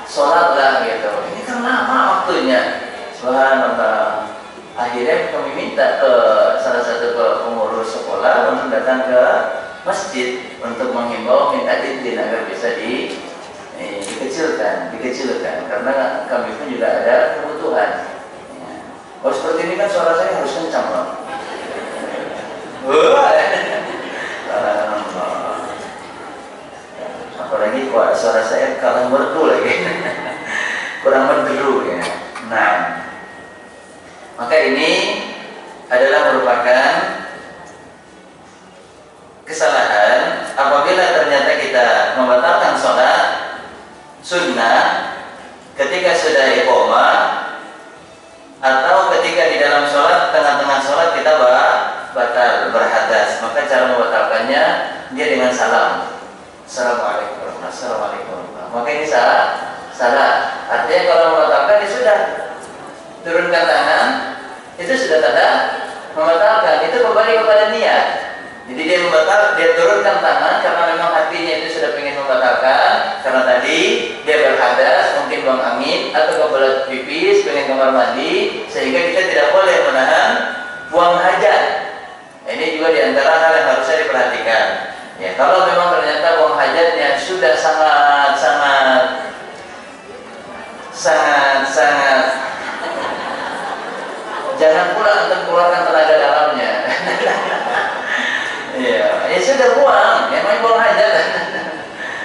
sholat lah gitu. Ini kan lama waktunya. Subhanallah. Akhirnya kami minta ke salah satu pengurus sekolah untuk datang ke masjid untuk menghimbau, minta izin agar bisa dikecilkan, karena kami pun juga ada kebutuhan. Oh seperti ini kan suara saya harus kencang loh. Apalagi kok suara saya kalah merdu lagi. Kurang menderu ya. Nah, maka ini adalah merupakan kesalahan apabila ternyata kita membatalkan sholat sunnah ketika sudah iqamah, atau ketika di dalam sholat, tengah-tengah sholat kita batal berhadas. Maka cara membatalkannya dia dengan salam. Assalamualaikum warahmatullahi wabarakatuh. Maka ini salah. Artinya kalau membatalkan ya sudah, turunkan tangan, itu sudah tanda membatalkan. Itu kembali kepada niat. Jadi dia turunkan tangan karena memang hatinya itu sudah ingin membatalkan, karena tadi tadi dia berhadas, mungkin buang angin atau kebelet pipis, pengen kamar mandi, sehingga kita tidak boleh menahan buang hajat. Ini juga diantara hal yang harusnya diperhatikan. Ya, kalau memang ternyata buang hajatnya sudah sangat jangan pula antum keluarkan tenaga dalamnya. Ya, ya sudah buang, memang buang hajat.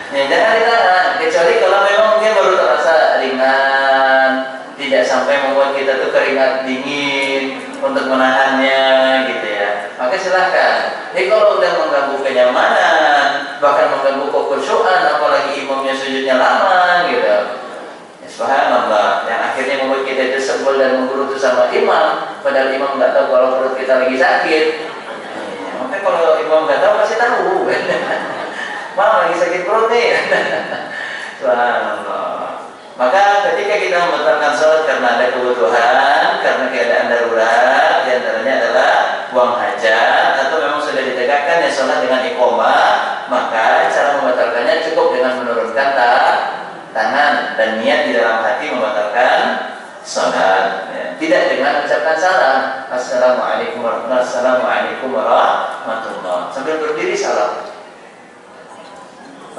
Ya, jangan ditahan, kecuali kalau memang mungkin baru terasa ringan, tidak sampai membuat kita tuh keringat dingin untuk menahannya, gitu ya. Maka silahkan. Jadi kalau udah mengganggu kenyamanan, bahkan mengganggu kekhusyuan, apalagi imamnya sujudnya lama, gitu. Ya, subhanallah, yang akhirnya membuat kita itu sebel dan menggerutu sama imam, padahal imam nggak tahu kalau perut kita lagi sakit. Ya, maka kalau imam nggak tahu pasti tahu. Lagi sakit perut nih. Subhanallah. Maka ketika kita membatalkan sholat karena ada kebutuhan, karena keadaan darurat, diantaranya adalah buang hajat, atau memang sudah ditegakkan ya sholat dengan iqomah, maka cara membatalkannya cukup dengan menurunkan tangan dan niat di dalam hati membatalkan sholat. Ya, tidak dengan mengucapkan salam, assalamualaikum warahmatullahi, sambil berdiri salam.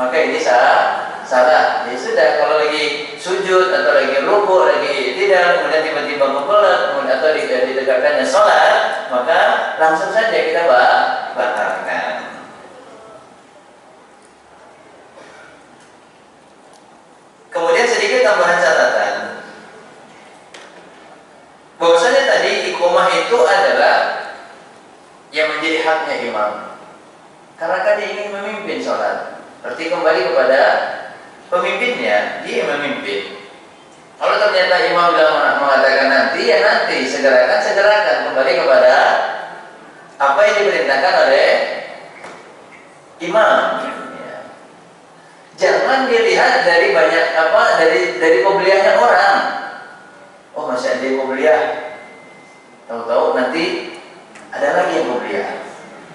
Maka ini salah. Ya sudah, kalau lagi sujud atau lagi ruku, lagi tidak, kemudian tiba-tiba kebelet, atau ditegakkannya sholat, maka langsung saja kita batalkan. Kemudian sedikit tambahan catatan, bahwasanya tadi iqomah itu adalah yang menjadi haknya imam, karena kan dia ingin memimpin sholat. Berarti kembali kepada pemimpinnya, dia memimpin. Kalau ternyata imam sudah mengatakan nanti, ya nanti, segerakan, kembali kepada apa yang diperintahkan oleh imam. Ya. Jangan dilihat dari banyak dari qobliyahnya orang. Oh, masih ada yang qobliyah. Tahu-tahu nanti ada lagi yang qobliyah.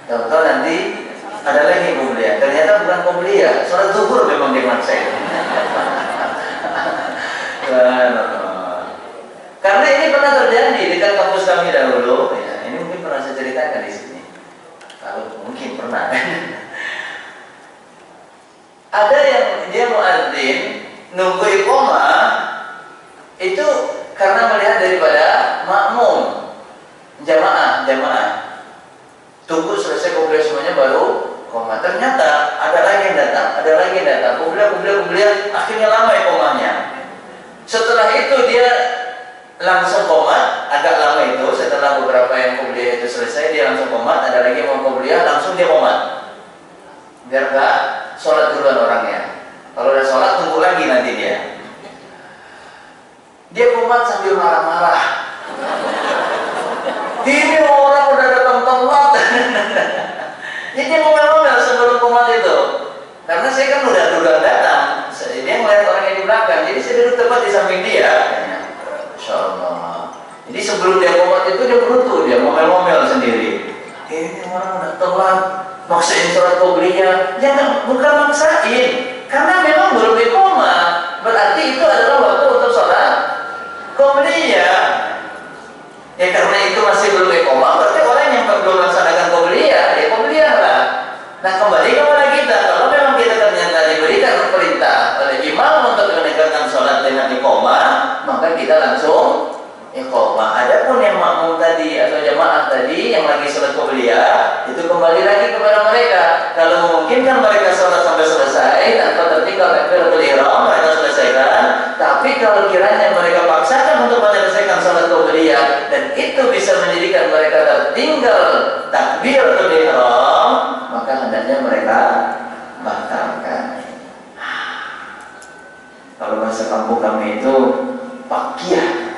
Tahu-tahu nanti ada lagi qobliyah, ternyata bukan qobliyah, sholat zuhur memang dimaksain. Karena ini pernah terjadi dekat kampus kami dahulu, ya, ini mungkin pernah saya ceritakan di sini. Kalau mungkin pernah. Ada yang dia muadzin nunggu iqomah itu karena melihat daripada makmum jamaah tunggu selesai qobliyah semuanya baru koma. Ternyata ada lagi yang datang, qobliyah, akhirnya lama iqomahnya. Setelah itu dia langsung qomat, agak lama itu, setelah beberapa yang qobliyah itu selesai, dia langsung qomat, ada lagi yang mau qobliyah, langsung dia qomat. Biar gak sholat duluan orangnya. Kalau udah sholat, tunggu lagi nanti dia. Dia qomat sambil marah-marah. Ini orang udah datang telat. Jadi dia ngomel-ngomel sebelum qomat itu. Karena saya kan udah datang. Dia melihat orang yang di belakang, jadi saya duduk tepat di samping dia. Masya Allah. Jadi sebelum dia qomat itu dia berutuh, dia ngomel-ngomel sendiri. Ini orang udah telat, maksain sholat qobliyah. Jangan, bukan maksain, karena memang belum iqomah. Berarti itu adalah waktu untuk sholat qobliyah. Ya karena itu masih belum iqomah, berarti orang yang belum melaksanakan qobliyah, ya qobliyah lah. Nah kembali kepada kita, kalau memang kita ternyata diberikan perintah oleh imam untuk menegakkan sholat dengan iqomah, maka kita langsung iqomah. Adapun yang makmum tadi atau jamaah tadi yang lagi sholat qobliyah, itu kembali lagi kepada mereka. Kalau memungkinkan mereka sholat sampai selesai tanpa tertinggal takbiratul ihram, mereka selesaikan. Tapi kalau kiranya mereka paksakan untuk menyelesaikan sholat qobliyah dan itu bisa menjadikan mereka tertinggal takbiratul ihram, maka hendaknya mereka batalkan. Kalau bahasa kampung kami itu pakiyah.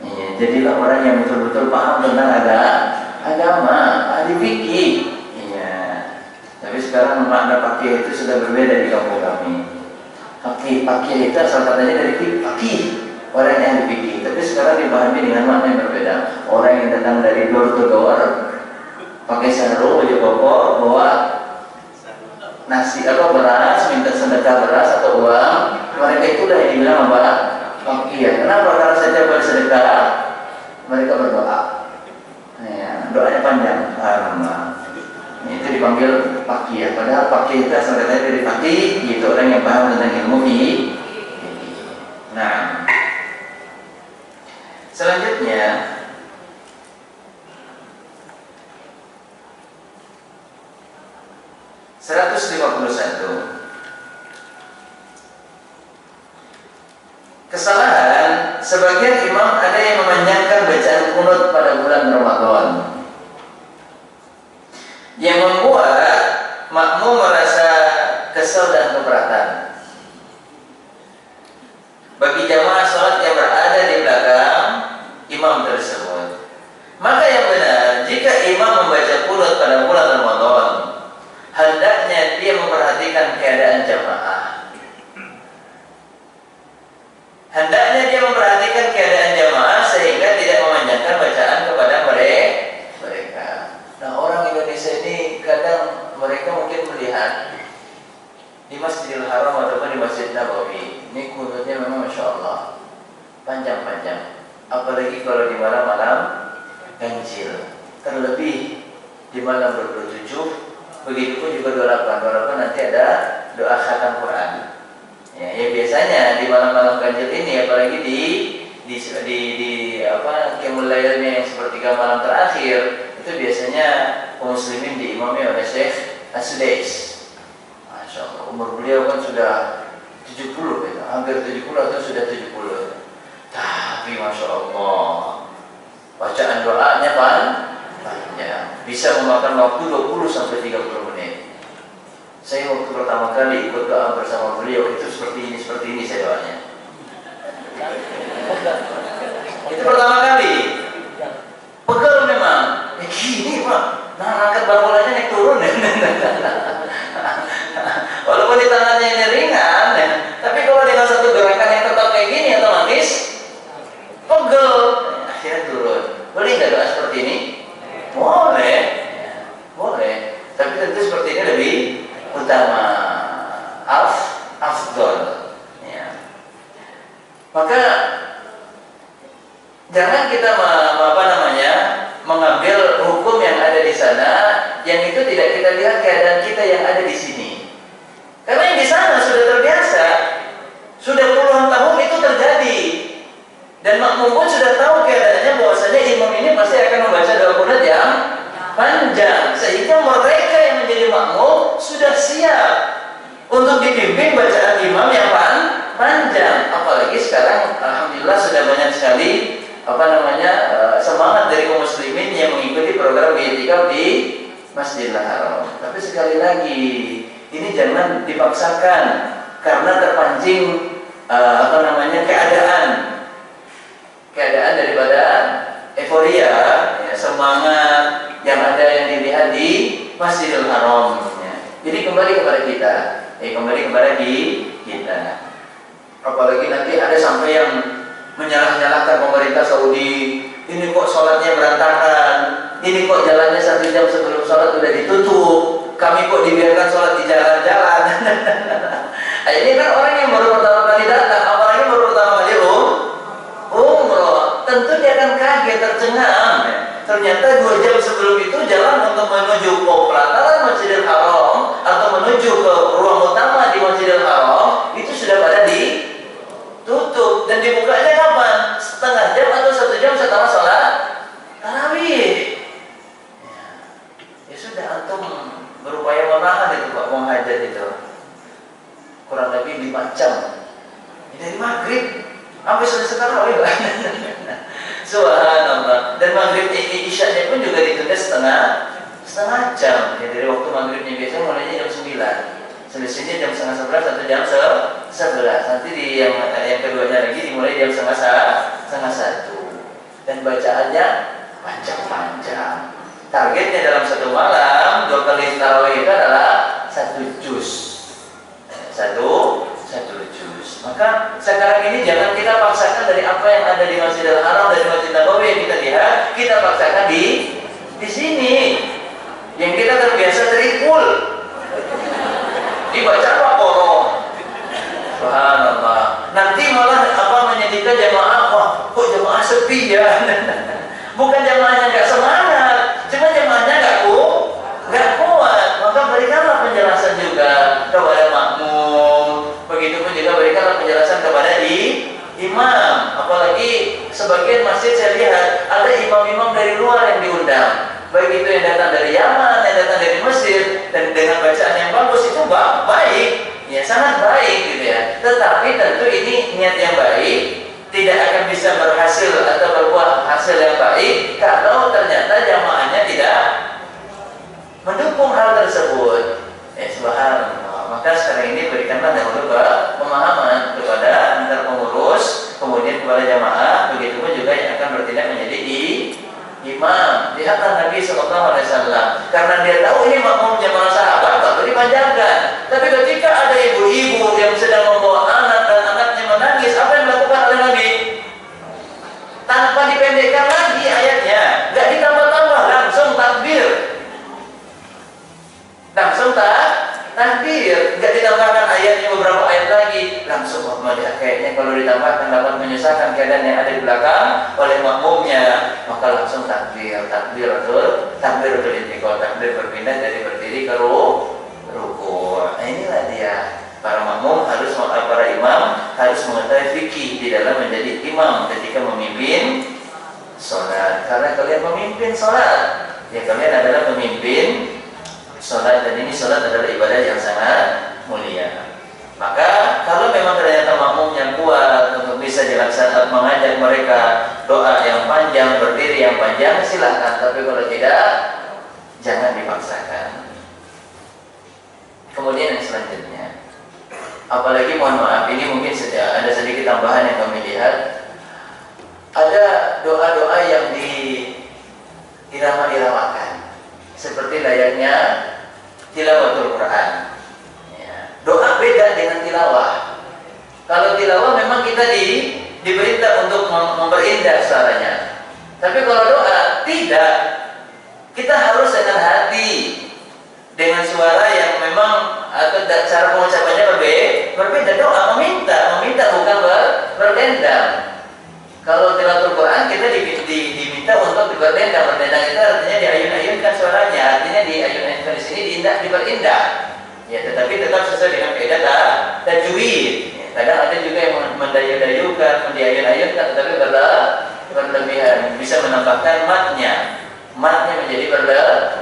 Ya, jadilah orang yang betul-betul paham tentang agama, ahli fikih. Iya. Tapi sekarang makna pakiyah itu sudah berbeda di kampung kami. Pakiyah itu asal katanya dari fikih, orang yang ahli fikih. Tapi sekarang dipahami dengan makna yang berbeda. Orang yang datang dari door to door, pakai sarung, baju koko, bawa nasi beras, minta sedekah beras atau uang, mereka itulah yang dibilang apa? Fakir. Kenapa? Karena setiap kali sedekah mereka berdoa. Ya, doanya panjang. Itu dipanggil fakir. Padahal fakir itu asal katanya dari fakir, itu orang yang paham tentang ilmu ini. Nah, selanjutnya kesalahan sebagian imam ada yang memanjangkan bacaan kunut pada bulan Ramadan yang membuat makmum merasa kesal dan keberatan. Bagi jamaah salat yang berada di belakang imam tersebut, maka yang benar jika imam membaca kunut pada bulan Ramadan, hendaknya dia memperhatikan keadaan jamaah. Hendaknya dia memperhatikan keadaan jamaah sehingga tidak memanjangkan bacaan kepada mereka. Nah, orang Indonesia ini kadang mereka mungkin melihat di Masjidil Haram ataupun di Masjid Nabawi, ini kunutnya memang Masya Allah panjang-panjang. Apalagi kalau di malam-malam ganjil, terlebih di malam 27. Begitupun juga 28 nanti ada doa khatam Quran. Ya biasanya di malam-malam ganjil ini, apalagi di qiyamul lailnya yang sepertiga malam terakhir, itu biasanya kaum muslimin diimami oleh Syekh As-Sudais. Masya Allah, umur beliau kan sudah 70 gitu, hampir 70 atau sudah 70. Tapi Masya Allah, bacaan doanya panjang, bisa memakan waktu 20 sampai 30 menit. Saya waktu pertama kali ikut doa bersama beliau itu seperti ini saya doanya. Itu pertama kali. Pegel memang. Gini Pak, nah angkat bambolanya naik turun. Walaupun di tangannya ini ringan, tapi kalau dengan satu gerakan yang tetap kayak gini otomatis pegel. Akhirnya turun. Boleh nggak doa seperti ini? Boleh. Boleh. Tapi tentu seperti ini lebih utama, afdol, ya. Maka jangan kita mengambil hukum yang ada di sana, yang itu tidak kita lihat keadaan kita yang ada di sini. Karena yang di sana sudah terbiasa, sudah puluhan tahun itu terjadi, dan makmum pun sudah tahu keadaannya bahwasanya imam ini pasti akan membaca doa kunut yang panjang, sehingga mereka yang menjadi makmum sudah siap untuk dipimpin bacaan imam yang panjang. Apalagi sekarang alhamdulillah sudah banyak sekali semangat dari kaum muslimin yang mengikuti program i'tikaf di Masjidil Haram. Tapi sekali lagi, ini jangan dipaksakan karena terpancing keadaan daripada euforia, ya, semangat yang ada yang dilihat di Masjidil Haram. Ya. Jadi kembali kepada kita. Apalagi nanti ada sampai yang menyalah-nyalahkan pemerintah Saudi. Ini kok sholatnya berantakan. Ini kok jalannya 1 jam sebelum sholat sudah ditutup. Kami kok dibiarkan sholat di jalan-jalan. Ini kan orang yang baru pertama kali datang, apalagi baru pertama kali umroh. Tentu dia akan kaget, tercengang. Ternyata 2 jam sebelum itu jalan untuk menuju ke pelataran Masjidil Haram atau menuju ke ruang utama di Masjidil Haram itu sudah pada ditutup, dan dibukanya kapan? Setengah jam atau 1 jam setelah sholat tarawih. Ya sudah, antum berupaya menahan itu Pak, mau hajat itu kurang lebih 5 jam. Dari maghrib sampai selesai tarawih Pak. Subhanallah. Dan maghrib isya'nya pun juga ditunda setengah jam. Ya, dari waktu maghribnya biasanya mulainya jam 9, selesainya jam setengah 11 atau jam 11. Nanti di yang keduanya lagi dimulai jam setengah 1. Dan bacaannya panjang-panjang. Targetnya dalam 1 malam 2 kali tarawih itu adalah 1 juz. Satu juz. Maka sekarang ini jangan kita paksakan dari apa yang ada di Masjidil Haram, dari Masjid Nabawi yang kita lihat, kita paksakan di sini. Yang kita terbiasa tripul. dibaca apa korong. Subhanallah. Nanti malah menyedihkan jamaah, kok jamaah sepi ya? Bukan jamaahnya nggak semangat, cuma jamaahnya nggak kuat. Maka berikanlah penjelasan juga kepada makmum. Begitupun juga berikanlah penjelasan kepada imam. Apalagi sebagian masjid saya lihat ada imam-imam dari luar yang diundang, baik itu yang datang dari Yaman, yang datang dari Mesir, dan dengan bacaan yang bagus itu baik, ya sangat baik gitu ya. Tetapi tentu ini niat yang baik tidak akan bisa berhasil atau berbuah hasil yang baik kalau ternyata jamaahnya tidak mendukung hal tersebut. Subhanallah. Maka sekarang ini berikanlah dahulu pemahaman kepada antar pengurus, kemudian kepada jamaah, begitupun juga yang akan bertindak menjadi imam. Lihatlah Nabi SAW, karena dia tahu ini makmumnya para sahabat, lalu dipanjangkan. Tapi ketika ada ibu-ibu yang sedang membawa anak dan anaknya menangis, apa yang dilakukan oleh Nabi? Tanpa dipendekkan lagi ayatnya, nggak ditambah-tambah, langsung takbir. Langsung takbir, nggak ditambahkan ayatnya beberapa ayat lagi, langsung melihat kayaknya kalau ditambahkan dapat menyusahkan keadaan yang ada di belakang oleh makmumnya, maka langsung takbir untuk intikal, takbir berpindah dari berdiri ke ruku. Nah, inilah dia. Para makmum para imam harus mengetahui fikih di dalam menjadi imam ketika memimpin sholat. Karena kalian memimpin sholat, ya kalian adalah pemimpin sholat, dan ini sholat adalah ibadah yang sangat mulia. Maka kalau memang ternyata makmumnya kuat untuk bisa dilaksanakan, mengajak mereka doa yang panjang, berdiri yang panjang, silahkan. Tapi kalau tidak, jangan dipaksakan. Kemudian yang selanjutnya, apalagi mohon maaf, ini mungkin ada sedikit tambahan yang kami lihat, ada doa-doa yang dirama-iramakan seperti layaknya tilawatul Quran. Doa beda dengan tilawah. Kalau tilawah memang kita diperintah untuk memperindah suaranya. Tapi kalau doa tidak, kita harus dengan hati, dengan suara yang memang atau cara pengucapannya berbeda. Doa meminta bukan berdendam. Kalau tilawatul Quran kita diminta untuk berdendam. Berdendam itu artinya diayun-ayunkan suaranya, artinya diayun-ayunkan di sini diperindah. Ya, tetapi tetap sesuai dengan kaidah tajwid. Kadang ada juga yang mendayu-dayukan, mendiayun-ayunkan, tetapi berlebihan, bisa menambahkan matnya menjadi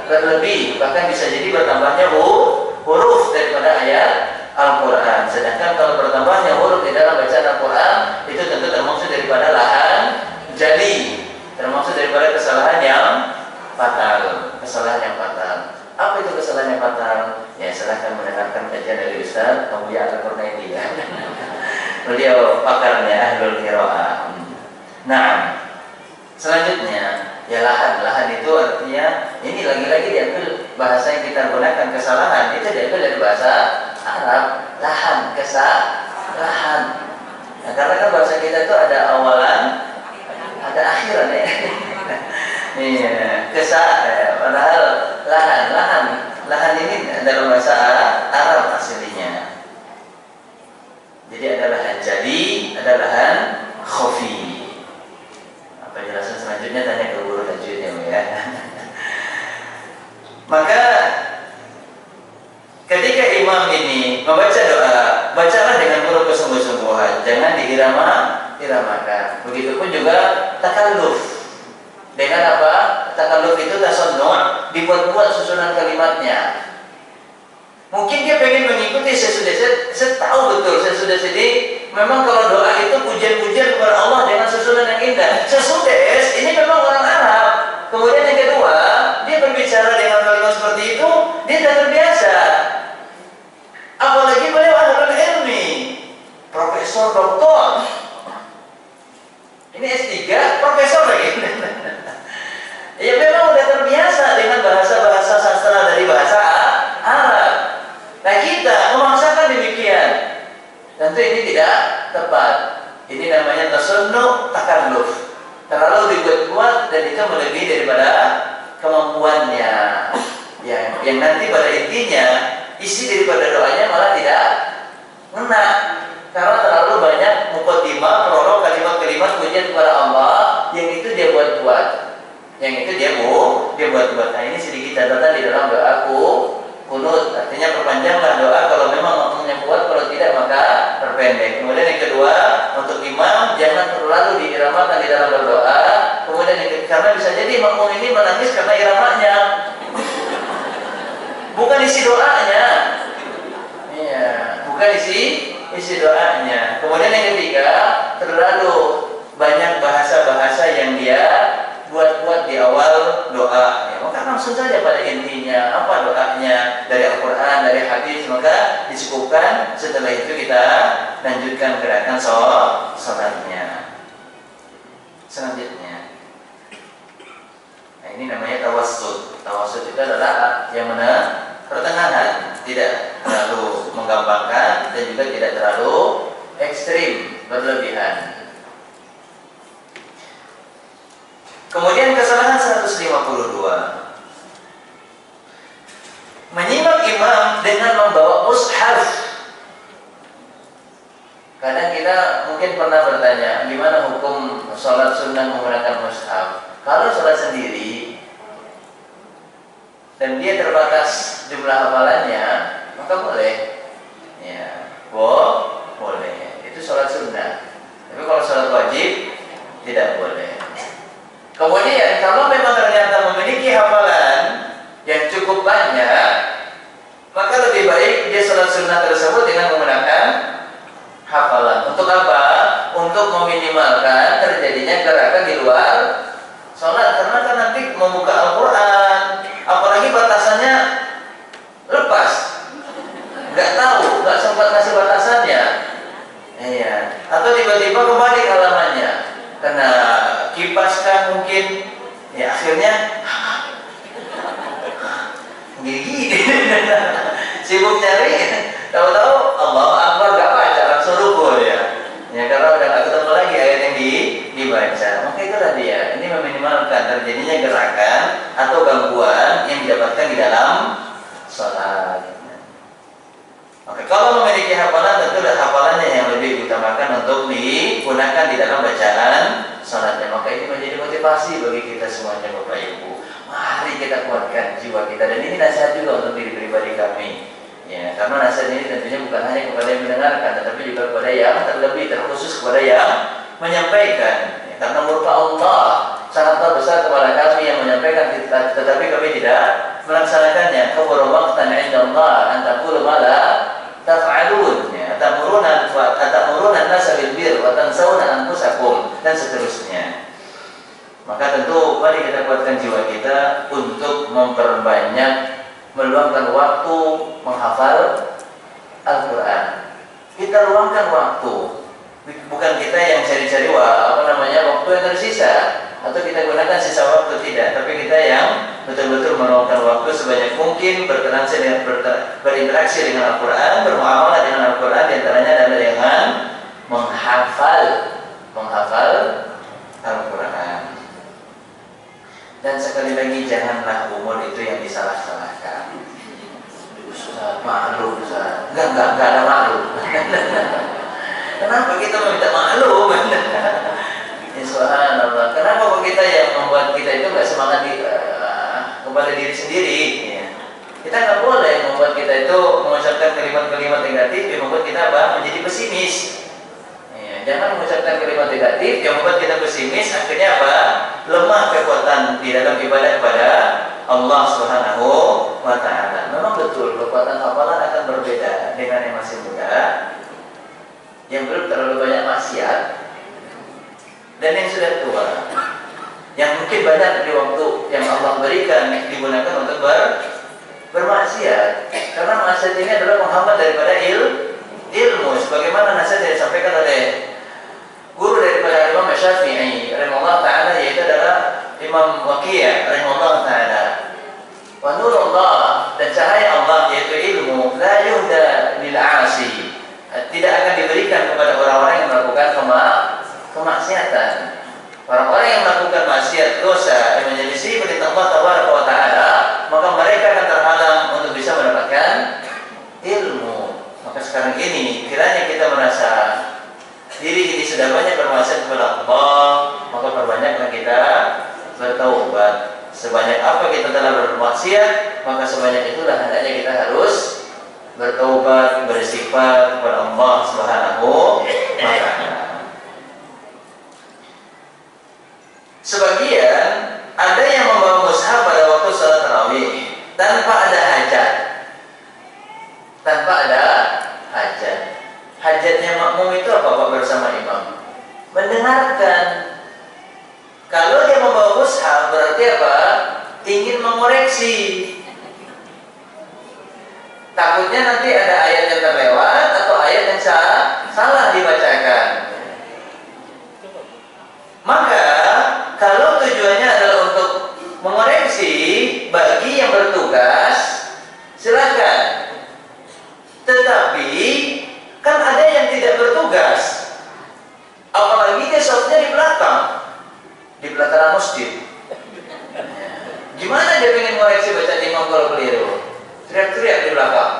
berlebih, bahkan bisa jadi bertambahnya huruf daripada ayat Al-Quran. Sedangkan kalau bertambahnya huruf di dalam bacaan Al-Quran itu tentu termasuk daripada lahan jali, termasuk daripada kesalahan yang fatal. Apa itu kesalahan yang fatal? Ya, silahkan mendengarkan kajian dari Ustaz Mulia Al-Qurnaidi ya. Beliau pakarnya ahlul qiraah. Nah, selanjutnya ya lahan itu artinya ini lagi-lagi diambil bahasa yang kita gunakan, kesalahan itu diambil dari bahasa Arab, kesalahan. Nah, karena kan bahasa kita itu ada awalan, ada akhiran ya. Iya, padahal lahan ini dalam bahasa Arab aslinya. Jadi ada lahan jadi, ada lahan khafi. Apa jelasan selanjutnya tanya ke guru tajwidnya ya. Maka ketika imam ini membaca doa, bacalah dengan penuh kesungguh-sungguhan, jangan diiramakan. Begitupun juga takalluf. Dengan apa? Takalluf itu tasonnu', dibuat-buat susunan kalimatnya. Mungkin dia pengen mengikuti, saya tahu betul, saya sudah sedih. Memang kalau doa itu pujian-pujian kepada Allah dengan susunan yang indah. Sesudes, ini memang orang Arab. Kemudian yang kedua, dia berbicara dengan kalimat seperti itu, dia sudah terbiasa. Apalagi beliau ahlul ilmi, profesor, doktor. Ini S3, profesor lagi. Ya memang sudah terbiasa dengan bahasa-bahasa sastra dari bahasa Arab. Nah, kita memaksakan demikian, tentu ini tidak tepat. Ini namanya tasunnu takalluf. Terlalu dibuat-buat dan itu melebihi daripada kemampuannya. Yang nanti pada intinya isi daripada doanya malah tidak ngena, karena terlalu banyak muqaddimah, prolog, kalimat-kalimat pujian kepada Allah yang itu dia buat-buat, yang itu dia buat-buat. Nah, ini sedikit catatan di dalam doaku kunut, artinya perpanjanglah doa kalau memang makmumnya kuat, kalau tidak maka perpendek. Kemudian yang kedua, untuk imam jangan terlalu diiramakan di dalam berdoa. Kemudian karena bisa jadi makmum ini menangis karena iramanya, bukan isi doanya. Iya, bukan isi doanya. Kemudian yang ketiga, terlalu banyak bahasa-bahasa yang dia buat-buat di awal doa. Ya, maka langsung saja pada intinya apa doanya dari Al-Quran, dari hadis, maka disebutkan. Setelah itu kita lanjutkan gerakan sholatnya. Selanjutnya, nah ini namanya tawassut. Tawassut itu adalah yang mana pertengahan, tidak terlalu menggampangkan dan juga tidak terlalu ekstrim berlebihan. Kemudian kesalahan 152, menyimak imam dengan membawa mushaf. Kadang kita mungkin pernah bertanya, gimana hukum sholat sunnah menggunakan mushaf? Kalau sholat sendiri dan dia terbatas jumlah hafalannya, maka boleh. Ya, boleh. Itu sholat sunnah. Tapi kalau sholat wajib tidak boleh. Kemudian kalau memang ternyata memiliki hafalan yang cukup banyak, maka lebih baik dia sholat sunnah tersebut dengan menggunakan hafalan. Untuk apa? Untuk meminimalkan terjadinya gerakan di luar sholat. Karena kan nanti membuka Al-Quran, apalagi batasannya lepas, nggak tahu, nggak sempat kasih batasannya. Iya. Atau tiba-tiba kembali ke halamannya karena kipas kan mungkin, ya akhirnya gigi sibuk nyari, tahu-tahu Allahu Akbar gak baca, langsung rukun ya. Ya karena udah gak ketemu lagi ayat yang dibaca. Maka itulah dia, ini meminimalkan terjadinya gerakan atau gangguan yang didapatkan di dalam sholat. Oke, kalau memiliki hafalan, tentu hafalannya yang lebih diutamakan untuk digunakan di dalam bacaan sholatnya. Maka ini menjadi motivasi bagi kita semuanya, Bapak Ibu. Mari kita kuatkan jiwa kita, dan ini nasihat juga untuk diri pribadi kami. Ya, karena nasihat ini tentunya bukan hanya kepada yang mendengarkan, tetapi juga kepada yang terlebih, terkhusus kepada yang menyampaikan. Ya, karena murka Allah sangat besar kepada kami yang menyampaikan, tetapi kami tidak melaksanakannya. Kabura maqtan 'inda Allah an taqulu ma la taf'alun. Ya, atamuruna an-nasa bil birri wa tansawna anfusakum, dan seterusnya. Maka tentu mari kita kuatkan jiwa kita untuk memperbanyak meluangkan waktu menghafal Al-Quran. Kita luangkan waktu, bukan kita yang cari-cari waktu yang tersisa, atau kita gunakan sisa waktu, tidak. Tapi kita yang betul-betul meluangkan waktu sebanyak mungkin berinteraksi dengan Al-Quran, bermuamalah dengan Al-Quran. Di antaranya adalah dengan menghafal Al-Quran. Dan sekali lagi, janganlah umur itu yang disalah-salahkan. Maklum, enggak ada maklum. Kenapa kita meminta maklum? Ya subhanallah. Kenapa kita yang membuat kita itu enggak semangat kepada diri sendiri? Ya. Kita enggak boleh membuat kita itu mengucapkan kalimat-kalimat negatif yang membuat kita menjadi pesimis. Jangan mengucapkan kalimat negatif yang membuat kita pesimis, akhirnya lemah kekuatan di dalam ibadah kepada Allah Subhanahu wa Ta'ala. Memang betul kekuatan hafalan akan berbeda dengan yang masih muda, yang belum terlalu banyak maksiat, dan yang sudah tua, yang mungkin banyak di waktu yang Allah berikan digunakan untuk bermaksiat. Karena maksiat ini adalah menghambat daripada ilmu, sebagaimana nasihat yang disampaikan oleh guru daripada Imam Syafi'i rahimahullah ta'ala, yaitu adalah Imam Waqi' rahimahullah ta'ala. Wa nurullah, dan cahaya Allah yaitu ilmu, la yuhda lil 'asi, tidak akan diberikan kepada orang-orang yang melakukan kemaksiatan. Orang-orang yang melakukan maksiat, dosa yang menyelisih perintah Allah tabaraka wa ta'ala, maka mereka akan terhalang untuk bisa mendapatkan ilmu. Maka sekarang ini kiranya kita merasa diri ini sudah banyak bermaksiat kepada Allah, maka perbanyaklah kita bertaubat. Sebanyak apa kita telah bermaksiat, maka sebanyak itulah hendaknya kita harus bertaubat, beristighfar kepada Allah Subhanahu wa taala. Sebagian ada yang membawa mushaf pada waktu salat tarawih tanpa ada hajat. Tanpa ada hajat. Hajatnya makmum itu apa Pak bersama imam? Mendengarkan. Kalau dia membawa mushaf berarti apa? Ingin mengoreksi. Takutnya nanti ada ayat yang terlewat atau ayat yang salah dibacakan. Maka kalau tujuannya adalah untuk mengoreksi bagi yang bertugas, silakan. Tetapi kan ada yang tidak bertugas, apalagi dia sholatnya di belakang masjid. Gimana dia pengen mengoreksi baca imam kalau keliru? Teriak-teriak di belakang.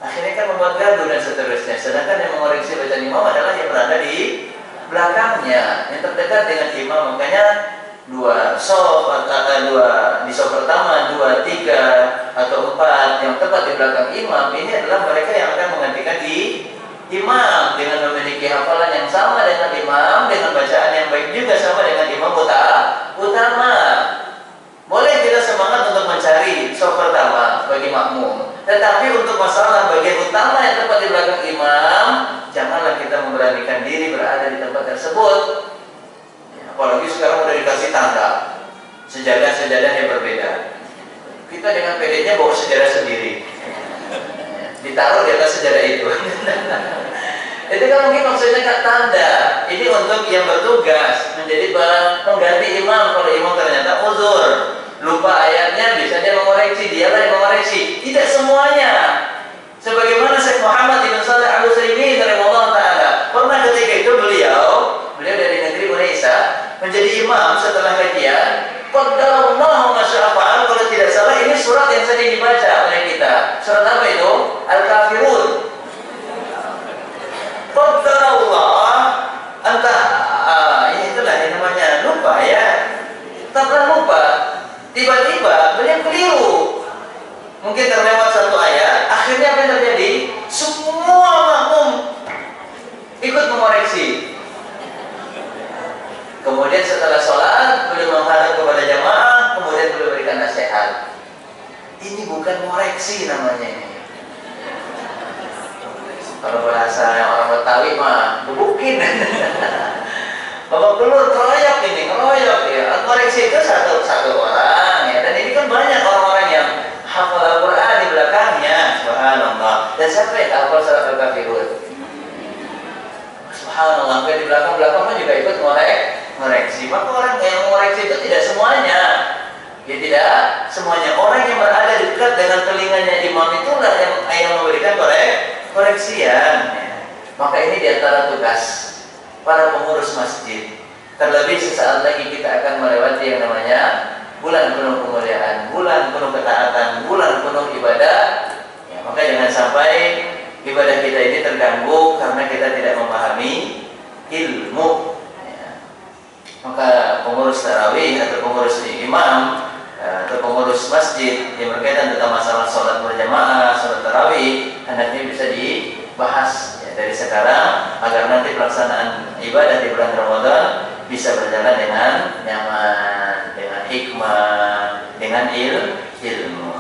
Akhirnya kan membuat gaduh dan seterusnya. Sedangkan yang mengoreksi baca imam adalah yang berada di belakangnya, yang terdekat dengan imam. Makanya dua sof atau dua di sof pertama, 2, 3 atau 4 yang tepat di belakang imam ini adalah mereka yang akan menggantikan di imam dengan memiliki hafalan yang sama dengan imam, dengan bacaan yang baik juga sama dengan imam utama. Boleh kita semangat untuk mencari sof pertama bagi makmum, tetapi untuk masalah bagian utama yang tepat di belakang imam, janganlah kita memberanikan diri berada di tempat tersebut. Apalagi sekarang udah dikasih tanda sejadah-sejadah yang berbeda. Kita dengan pedenya bawa sejadah sendiri, ditaruh di atas sejadah itu. Itu kan mungkin maksudnya kan tanda. Ini untuk yang bertugas menjadi pengganti imam. Kalau imam ternyata uzur, lupa ayatnya, bisa dia mengoreksi, dialah yang mengoreksi. Tidak semuanya. Sebagaimana Syekh Muhammad bin Shalih Al-Utsaimin rahimahullah taala, pernah ketika itu beliau dari negeri Indonesia menjadi imam setelah kajian. Qadarullahu ma syaa fa'al. Kalau tidak salah ini surat yang sering dibaca oleh kita. Surat apa itu? Al-Kafirun. Qadarullah itulah yang namanya lupa ya. Tak pernah lupa. Tiba-tiba beliau keliru. Mungkin terlewat satu ayat. Akhirnya apa yang terjadi? Semua makmum ikut mengoreksi. Kemudian setelah sholat, beliau menghadap kepada jamaah, kemudian beliau berikan nasihat. Ini bukan mengoreksi namanya ini. Kalau bahasa yang orang Betawi mah gebukin. Babak belur keroyok ini, keroyok ya. Koreksi itu satu orang ya. Dan ini kan banyak orang-orang yang hafal Al-Quran di belakangnya, subhanallah. Dan siapa yang hafal surat Al-Kafirun? Subhanallah, di belakang-belakangnya juga ikut ngoreksi. Maka orang yang mengoreksi itu tidak semuanya. Ya tidak semuanya. Orang yang berada dekat dengan telinganya imam itulah yang memberikan koreksian. Maka ini diantara tugas para pengurus masjid. Terlebih sesaat lagi kita akan melewati yang namanya bulan penuh kemuliaan, bulan penuh ketaatan, bulan penuh ibadah. Ya, maka jangan sampai ibadah kita ini terganggu karena kita tidak memahami ilmu. Ya. Maka pengurus tarawih atau pengurus imam atau pengurus masjid yang berkaitan tentang masalah sholat berjamaah, sholat tarawih, hendaknya bisa dibahas ya, dari sekarang agar nanti pelaksanaan ibadah di bulan Ramadan bisa berjalan dengan nyaman, dengan hikmah, dengan ilmu.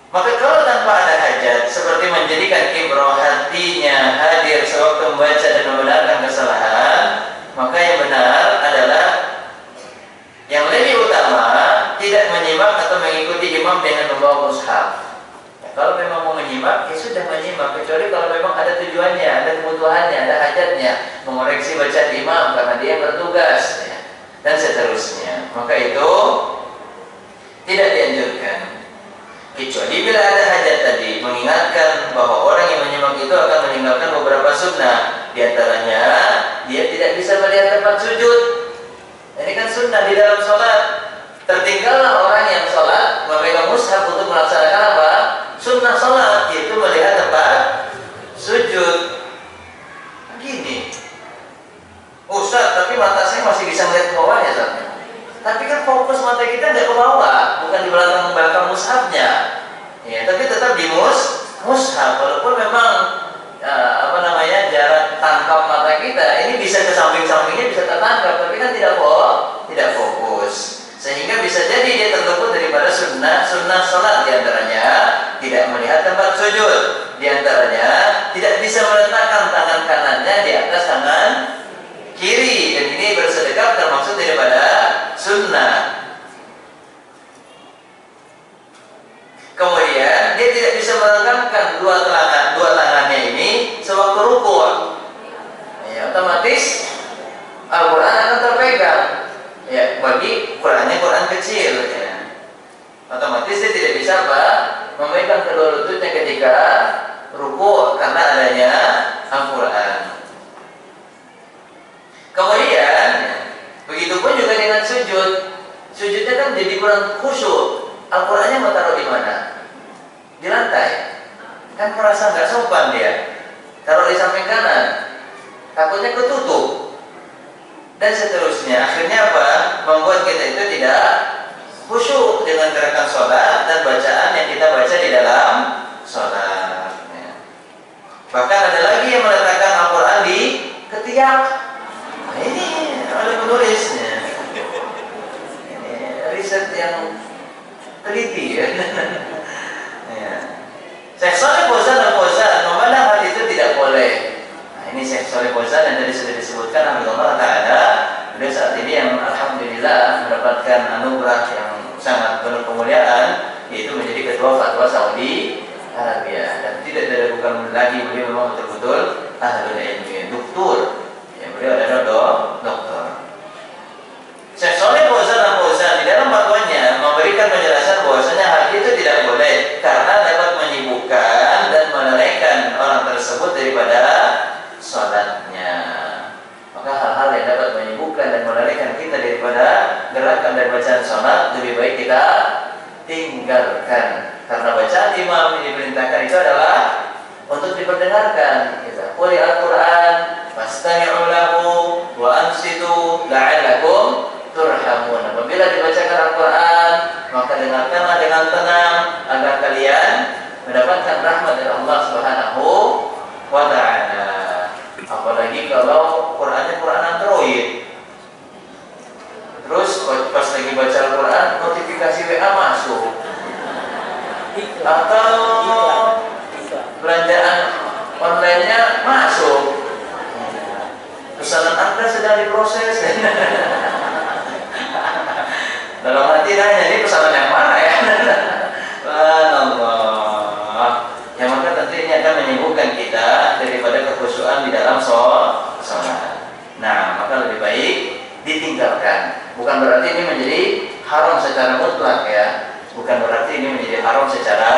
Maka kalau tanpa ada hajat, seperti menjadikan ibrah hatinya hadir sewaktu membaca dan membenarkan kesalahan, maka yang benar adalah yang lebih utama tidak menyimak atau mengikuti imam dengan membawa mushaf. Ya, kalau memang mau menyimak, ya sudah menyimak. Kecuali kalau memang ada tujuannya, ada kebutuhannya, ada hajatnya, mengoreksi bacaan imam karena dia bertugas, ya, dan seterusnya. Maka itu tidak dianjurkan. Kecuali bila ada hajat tadi, mengingatkan bahwa orang yang menyimak itu akan meninggalkan beberapa sunnah. Di antaranya, dia tidak bisa melihat tempat sujud. Ini kan sunnah di dalam sholat. Tertinggallah orang yang sholat memegang mushaf untuk melaksanakan apa? Sunnah. masih bisa melihat ke bawah ya Ustaz. Tapi kan fokus mata kita nggak ke bawah, bukan di belakang mushafnya. Ya, tapi tetap di mushaf. Walaupun memang jarak tangkap mata kita ini bisa ke samping-sampingnya bisa tertangkap, tapi kan tidak fokus. Sehingga bisa jadi dia terluput daripada sunnah salat, diantaranya tidak melihat tempat sujud, diantaranya tidak bisa meletakkan tangan kanannya di atas tangan kiri, dan ini bersedekap termasuk daripada sunnah. Kemudian dia tidak bisa melengkapkan dua tangannya ini sewaktu rukuk. Ya, otomatis Al-Quran akan terpegang. Ya, bagi Quran kecil. Ya. Otomatis dia tidak bisa memegang kedua lututnya ketika rukuk karena adanya Al-Quran. Kemudian begitupun juga dengan sujud. Sujudnya kan jadi kurang khusyuk. Al-Qurannya mau taruh di mana? Di lantai. Kan merasa nggak sopan dia. Taruh di samping kanan. Takutnya ketutup. Dan seterusnya. Akhirnya apa? Membuat kita itu tidak khusyuk dengan gerakan sholat dan bacaan yang kita baca di dalam sholat. Ya. Bahkan ada lagi yang meletakkan Al-Quran di ketiak. Nah, ini ada penulisnya. Ini riset yang teliti ya. Ya. Syekh Shalih Fauzan memandang hal itu tidak boleh. Nah, ini Syekh Shalih Fauzan yang tadi sudah disebutkan Allah Ta'ala. Beliau saat ini yang alhamdulillah mendapatkan anugerah yang sangat penuh kemuliaan, yaitu menjadi ketua fatwa Saudi Arabia. Dan tidak diragukan lagi beliau memang betul-betul ahlul ilmi, doktor. Ya, beliau adalah doktor. Syekh Shalih Fauzan di dalam fatwanya memberikan penjelasan bahwasanya hal itu tidak boleh karena dapat menyibukkan dan melalaikan orang tersebut daripada sholatnya. Maka hal-hal yang dapat menyibukkan dan melalaikan kita daripada gerakan dan bacaan sholat lebih baik kita tinggalkan. Karena bacaan imam yang diperintahkan itu adalah untuk diperdengarkan. Qul Al-Quran fastami'u lahu wa ansitu la'allakum turhamun. Apabila dibacakan Al-Quran, maka dengarkanlah dengan tenang agar kalian mendapatkan rahmat dari Allah Subhanahu wa Ta'ala. Apalagi kalau Qurannya Quran Android, terus pas lagi baca Al-Quran notifikasi WA masuk, atau belanjaan online-nya masuk, pesanan Anda sedang diproses. Dalam hati nanya, ini pesanan yang mana ya? Allah. Ya, maka tentu ini akan menyibukkan kita daripada kekhusyuan di dalam sholat. Nah, maka lebih baik ditinggalkan. Bukan berarti ini menjadi haram secara mutlak ya. Bukan berarti ini menjadi haram secara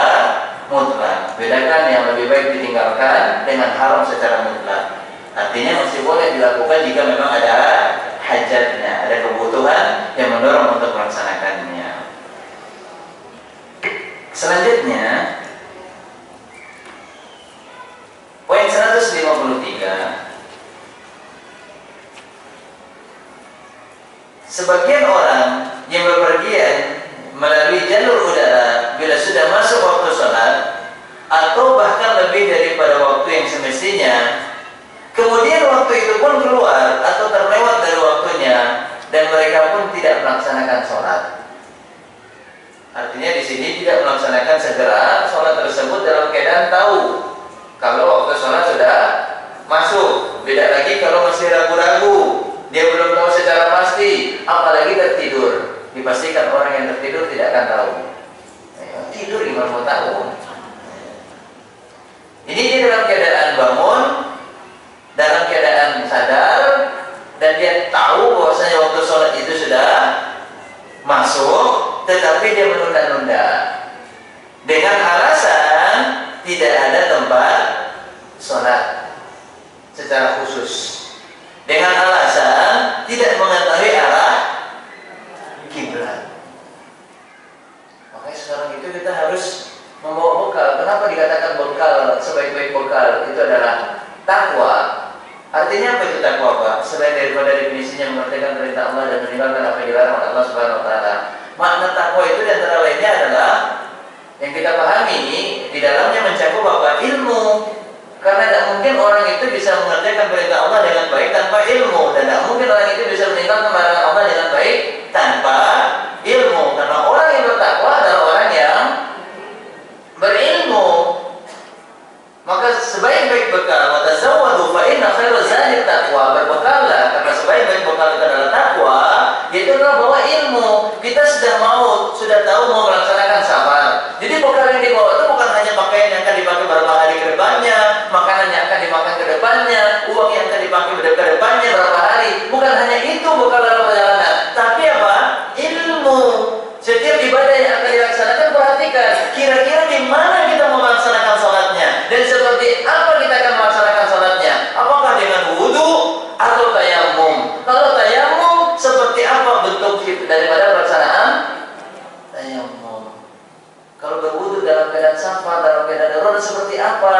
mutlak. Bedakan yang lebih baik ditinggalkan dengan haram secara mutlak. Artinya masih boleh dilakukan jika memang ada hajatnya, ada kebutuhan yang mendorong untuk melaksanakannya. Selanjutnya, poin 153. Sebagian orang yang bepergian melalui jalur udara bila sudah masuk waktu sholat atau bahkan lebih daripada waktu yang semestinya, kemudian waktu itu pun keluar atau terlewat dari waktunya dan mereka pun tidak melaksanakan sholat. Artinya di sini tidak melaksanakan segera sholat tersebut dalam keadaan tahu kalau waktu sholat sudah masuk. Beda lagi kalau masih ragu-ragu, dia belum tahu secara pasti, apalagi tertidur. Dipastikan orang yang tertidur tidak akan tahu. Tidur gimana mau tahu? Ini dia dalam keadaan bangun, dalam keadaan sadar, dan dia tahu bahwasanya waktu sholat itu sudah masuk, tetapi dia menunda-nunda dengan alasan tidak ada tempat sholat secara khusus, dengan alasan tidak mengetahui arah kiblat. Makanya sekarang itu kita harus membawa bekal. Kenapa dikatakan bekal sebaik-baik bekal itu adalah takwa? Artinya apa itu takwa, Pak? Selain daripada definisinya mengerjakan perintah Allah dan meninggalkan apa yang dilarang oleh Allah Subhanahu wa taala. Makna takwa itu di antara lainnya adalah yang kita pahami ini di dalamnya mencakup apa? Ilmu. Karena tidak mungkin orang itu bisa mengerjakan perintah Allah dengan baik tanpa ilmu, dan tidak mungkin orang itu bisa meninggalkan larangan Allah dengan baik tanpa ilmu. Karena orang yang bertakwa adalah orang yang berilmu. Maka sebaik-baik bekal, wa tazawwadu fa inna khairu zadi taqwa, berbekallah karena sebaik-baik bekal itu adalah takwa, yaitu adalah bawa ilmu. Kita sudah tahu mau melaksanakan safar. Jadi bekal yang dibawa itu bukan hanya pakaian yang akan dipakai beberapa hari ke depannya, makanan yang akan dimakan ke depannya, uang yang akan dipakai ke depannya berapa hari. Bukan hanya itu bekal dalam perjalanan, tapi apa? Ilmu. Setiap ibadah yang akan dilaksanakan, perhatikan kira-kira di mana kita mau melaksanakan sholatnya dan seperti apa kita akan melaksanakan sholatnya. Apakah dengan wudhu atau tayamum? Kalau tayamum, seperti apa bentuk daripada pelaksanaan tayamum? Kalau berwudhu dalam keadaan safar, dalam keadaan darurat, seperti apa?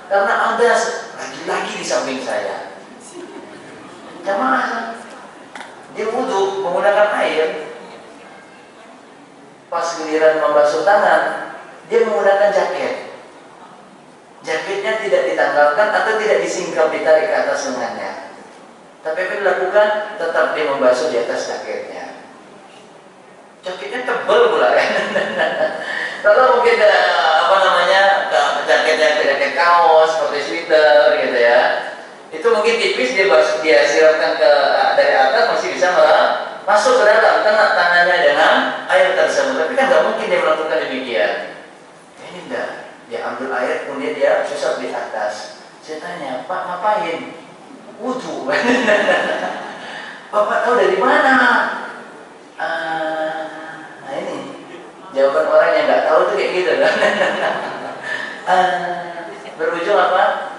Karena ada lagi-lagi di samping saya jamaah, dia wudhu menggunakan air. Pas giliran membasuh tangan, dia menggunakan jaket. Jaketnya tidak ditanggalkan atau tidak disingkap, ditarik ke atas lengannya. Tapi apa yang dilakukan? Tetap dia membasuh di atas jaketnya. Jaketnya tebal pula kan? Kalau mungkin jaketnya jaket kaos seperti sweater gitu ya, itu mungkin tipis, dia siramkan dari atas masih bisa masuk ke dalam, kena tangannya dengan air tersebut. Tapi kan nggak mungkin dia melakukan demikian. Ini enggak, dia ambil air kemudian dia susap di atas. Saya tanya, Pak ngapain? Wudhu. Bapak tahu dari mana? Nah ini jawaban orang yang nggak tahu tuh kayak gitu kan. Berujung apa?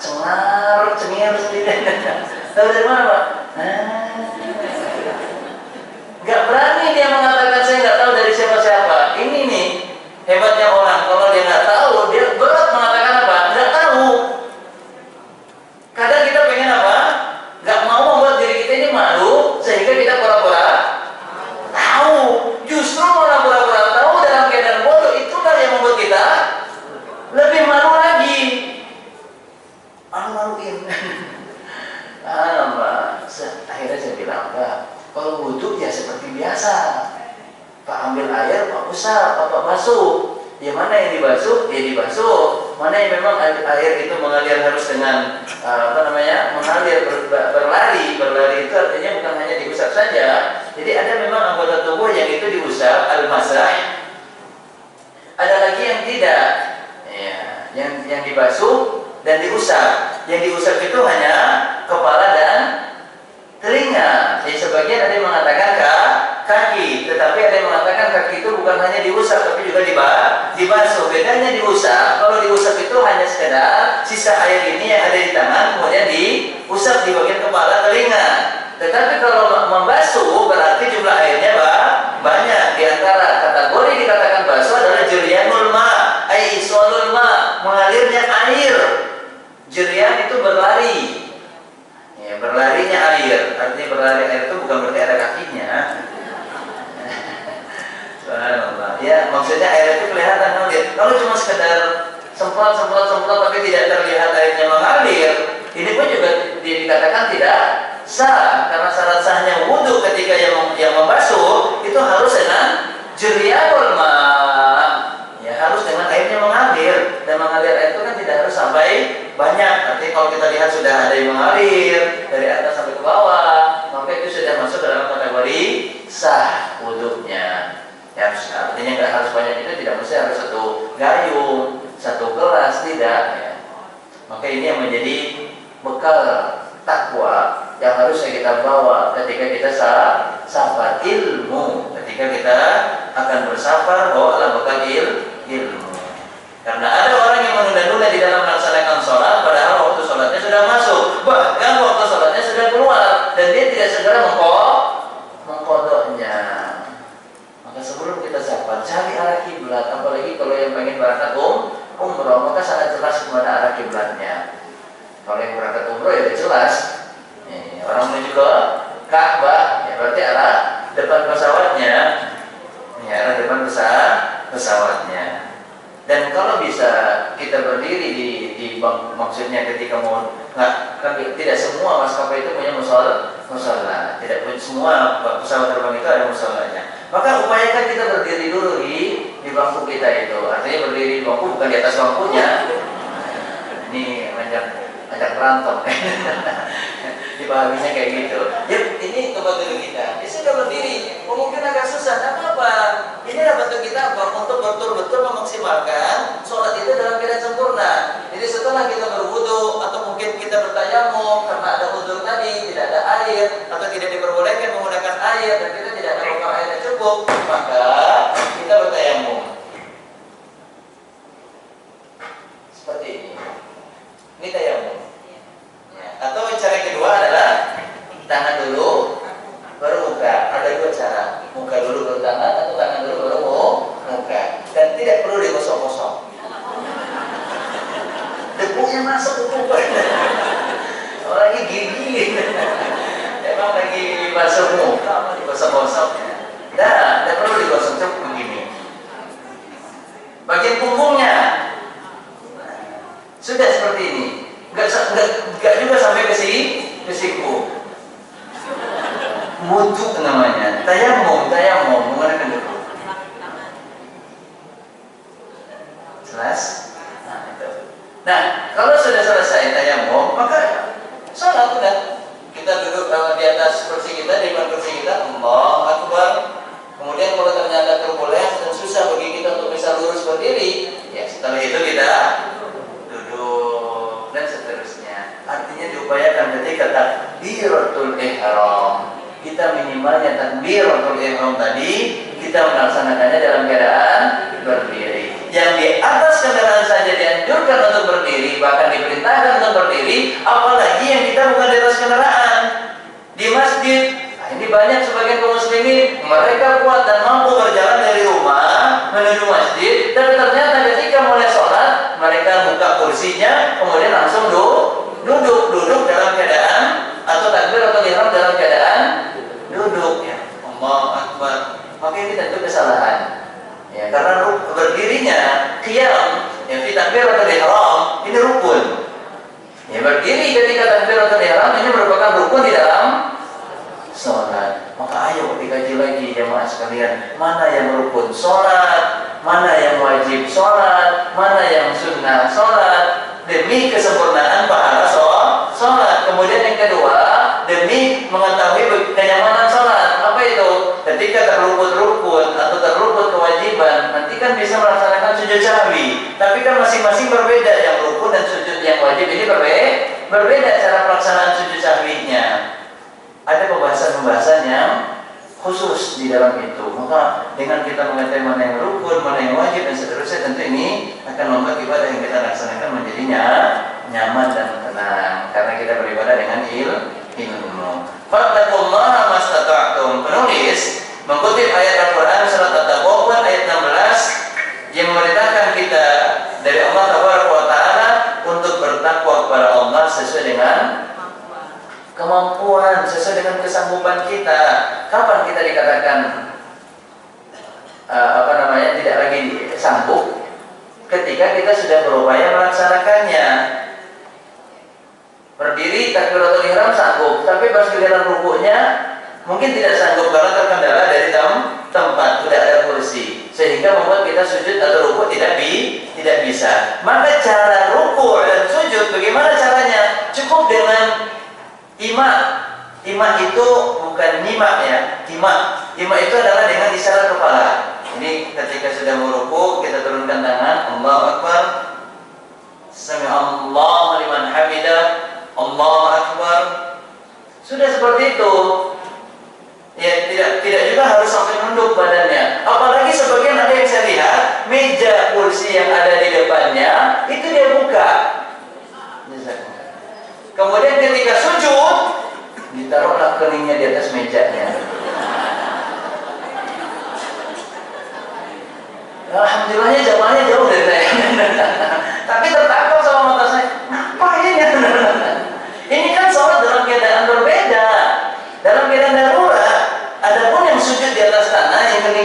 Cengir sendiri. Tahu dari mana, Pak? Gak berani dia mengatakan saya nggak tahu dari siapa-siapa. Ini nih hebatnya orang, kalau dia nggak tahu, dia berat mengatakan apa? Nggak tahu. Kadang kita pengen apa? Nggak mau membuat diri kita ini malu, sehingga kita pura-pura tahu. Justru malah pura-pura tahu dalam keadaan bodoh, itulah yang membuat kita lebih malu lagi. Malu-maluin. Akhirnya saya bilang, enggak. Kalau wudhu ya seperti biasa, Pak ambil air, Pak usap, Pak basuh. Ya mana yang dibasuh, ya dibasuh. Mana yang memang air itu mengalir harus dengan mengalir berlari itu artinya bukan hanya diusap saja. Jadi ada memang anggota tubuh yang itu diusap, al-masah. Ada lagi yang tidak, ya, yang dibasuh dan diusap. Yang diusap itu hanya kepala dan telinga. Jadi sebagian ada yang mengatakan kaki, tetapi ada yang mengatakan kaki itu bukan hanya diusap tapi juga dibasuh. Bedanya diusap, kalau diusap itu hanya sekedar sisa air ini yang ada di tangan kemudian diusap di bagian kepala telinga. Tetapi kalau membasuh berarti jumlah airnya banyak. Di antara kategori dikatakan basuh adalah jeriyanul ma, aisolul ma, mengalirnya air. Jeriyan itu berlari. Ya, berlarinya air, artinya berlari air itu bukan berarti ada kakinya. Subhanallah. Ya, maksudnya air itu kelihatan mengalir. Kalau cuma sekedar semprot tapi tidak terlihat airnya mengalir, ini pun juga dikatakan tidak sah, karena syarat sahnya wudhu ketika yang membasuh itu harus dengan jeriyanul ma. Ya, harus dengan airnya mengalir, dan mengalir air itu kan tidak harus sampai banyak. Artinya kalau kita lihat sudah ada yang mengalir dari atas sampai ke bawah, maka itu sudah masuk dalam kategori sah wudhunya. Ya, artinya nggak harus banyak, itu tidak mesti harus satu gayung, satu gelas, tidak. Ya. Maka ini yang menjadi bekal takwa yang harusnya kita bawa ketika kita safar, ilmu. Ketika kita akan bersafar, bawalah bekal ilmu. Karena ada orang yang menunda-nunda di dalam melaksanakan sholat, padahal waktu sholatnya sudah masuk, bahkan waktu sholatnya sudah keluar, dan dia tidak segera mengkodoknya. Maka sebelum kita safar, cari arah kiblat. Apalagi kalau yang pengen berangkat umroh, maka sangat jelas kemana arah kiblatnya. Kalau yang berangkat umroh ya jelas, ke Ka'bah, ya berarti arah depan pesawatnya, ya arah depan pesawatnya. Dan kalau bisa kita berdiri di maksudnya ketika mau tidak semua maskapai itu punya musola, tidak semua pesawat terbang itu ada musolanya. Maka upayakan kita berdiri dulu di bangku kita itu. Artinya berdiri di bangku bukan di atas bangkunya. Ini ajak berantem. Dipahaminya kayak gitu. Yuk, ini tempat duduk kita. Dia sudah berdiri, mungkin agak susah, tidak apa-apa. Ini adalah bentuk kita untuk betul-betul memaksimalkan sholat itu dalam keadaan sempurna. Jadi setelah kita berwudu atau mungkin kita bertayamum karena ada udzur tadi, tidak ada air atau tidak diperbolehkan menggunakan air dan kita tidak ada bekal air yang cukup, maka kita bertayamum. Seperti ini. Ini tayamum. Atau cara kedua adalah tangan dulu baru muka. Ada dua cara, muka dulu baru tangan atau tangan dulu baru muka. Dan tidak perlu digosok-gosok. Debunya masuk ke muka. Orangnya gigi. Emang lagi masuk muka, digosok-gosok. Tidak perlu digosok, cukup begini. Bagian punggungnya sudah seperti ini. Enggak juga sampai ke siku. Wudu namanya. Tayamum menggunakan debu. Jelas? Nah, kalau sudah selesai tayamum, maka sholat udah. Kita duduk di atas kursi kita, di depan kursi kita, Allahu Akbar. Kemudian kalau ternyata turbulens dan susah bagi kita untuk bisa lurus berdiri, ya setelah itu kita duduk dan seterusnya. Artinya diupayakan ketika takbiratul ihram, kita minimalnya takbiratul ihram tadi kita melaksanakannya dalam keadaan berdiri. Yang di atas kendaraan saja dianjurkan untuk berdiri, bahkan diperintahkan untuk berdiri, apalagi yang kita bukan di atas kendaraan. Di masjid, ini banyak sebagian kaum muslimin, mereka kuat dan mampu berjalan dari rumah menuju masjid, tapi ternyata ketika mulai sholat, mereka buka kursinya, kemudian langsung duduk dalam keadaan atau takbir atau ihram dalam keadaan duduk. Ya, Allahu Akbar. Maka ini tentu kesalahan. Ya, karena berdirinya qiyam, yang di takbir atau ihram ini rukun. Ya, berdiri ketika takbir atau ihram ini merupakan rukun di dalam sholat. Maka ayo dikaji lagi jemaah sekalian, mana yang rukun sholat, mana yang wajib sholat, mana yang sunnah sholat, demi kesempurnaan pahala sholat. Kemudian yang kedua, demi mengetahui kenyamanan sholat. Apa itu? Ketika terluput rukun atau terluput kewajiban, nanti kan bisa melaksanakan sujud sahwi. Tapi kan masing-masing berbeda, yang rukun dan sujud yang wajib ini berbeda cara pelaksanaan sujud sahwinya. Ada pembahasan-pembahasan yang khusus di dalam itu. Maka dengan kita mengetahui mana yang rukun, mana yang wajib dan seterusnya, tentu ini akan membuat ibadah yang kita laksanakan menjadinya nyaman dan tenang, karena kita beribadah dengan ilmu. Fattaqullaha mastata'tum. Penulis mengutip ayat Al-Quran surat At-Taghabun ayat 16 yang memerintahkan kita dari Allah Taala untuk bertakwa kepada Allah sesuai dengan kemampuan, sesuai dengan kesanggupan kita. Kapan kita dikatakan tidak lagi sanggup? Ketika kita sudah berupaya melaksanakannya. Berdiri takbiratul ihram sanggup, tapi pas giliran rukuknya mungkin tidak sanggup karena terkendala dari tempat, tidak ada kursi, sehingga membuat kita sujud atau rukuk tidak bisa. Maka cara rukuk dan sujud bagaimana caranya? Cukup dengan imak. Imak itu bukan nyimak ya. Imak itu adalah dengan isyarat kepala. Ini ketika sudah merukuk, kita turunkan tangan, Allahu Akbar, Sami'allahu liman hamidah, Allahu Akbar. Sudah seperti itu. Ya, tidak juga harus sampai nunduk badannya. Apalagi sebagian ada yang saya lihat meja kursi yang ada di depannya itu dia buka. Kemudian ketika sujud ditaruhlah keningnya di atas mejanya. Alhamdulillahnya jamaahnya jauh dari saya. Tapi tertangkap sama mata saya. Ngapain ya? Ini kan sholat dalam keadaan berbeda.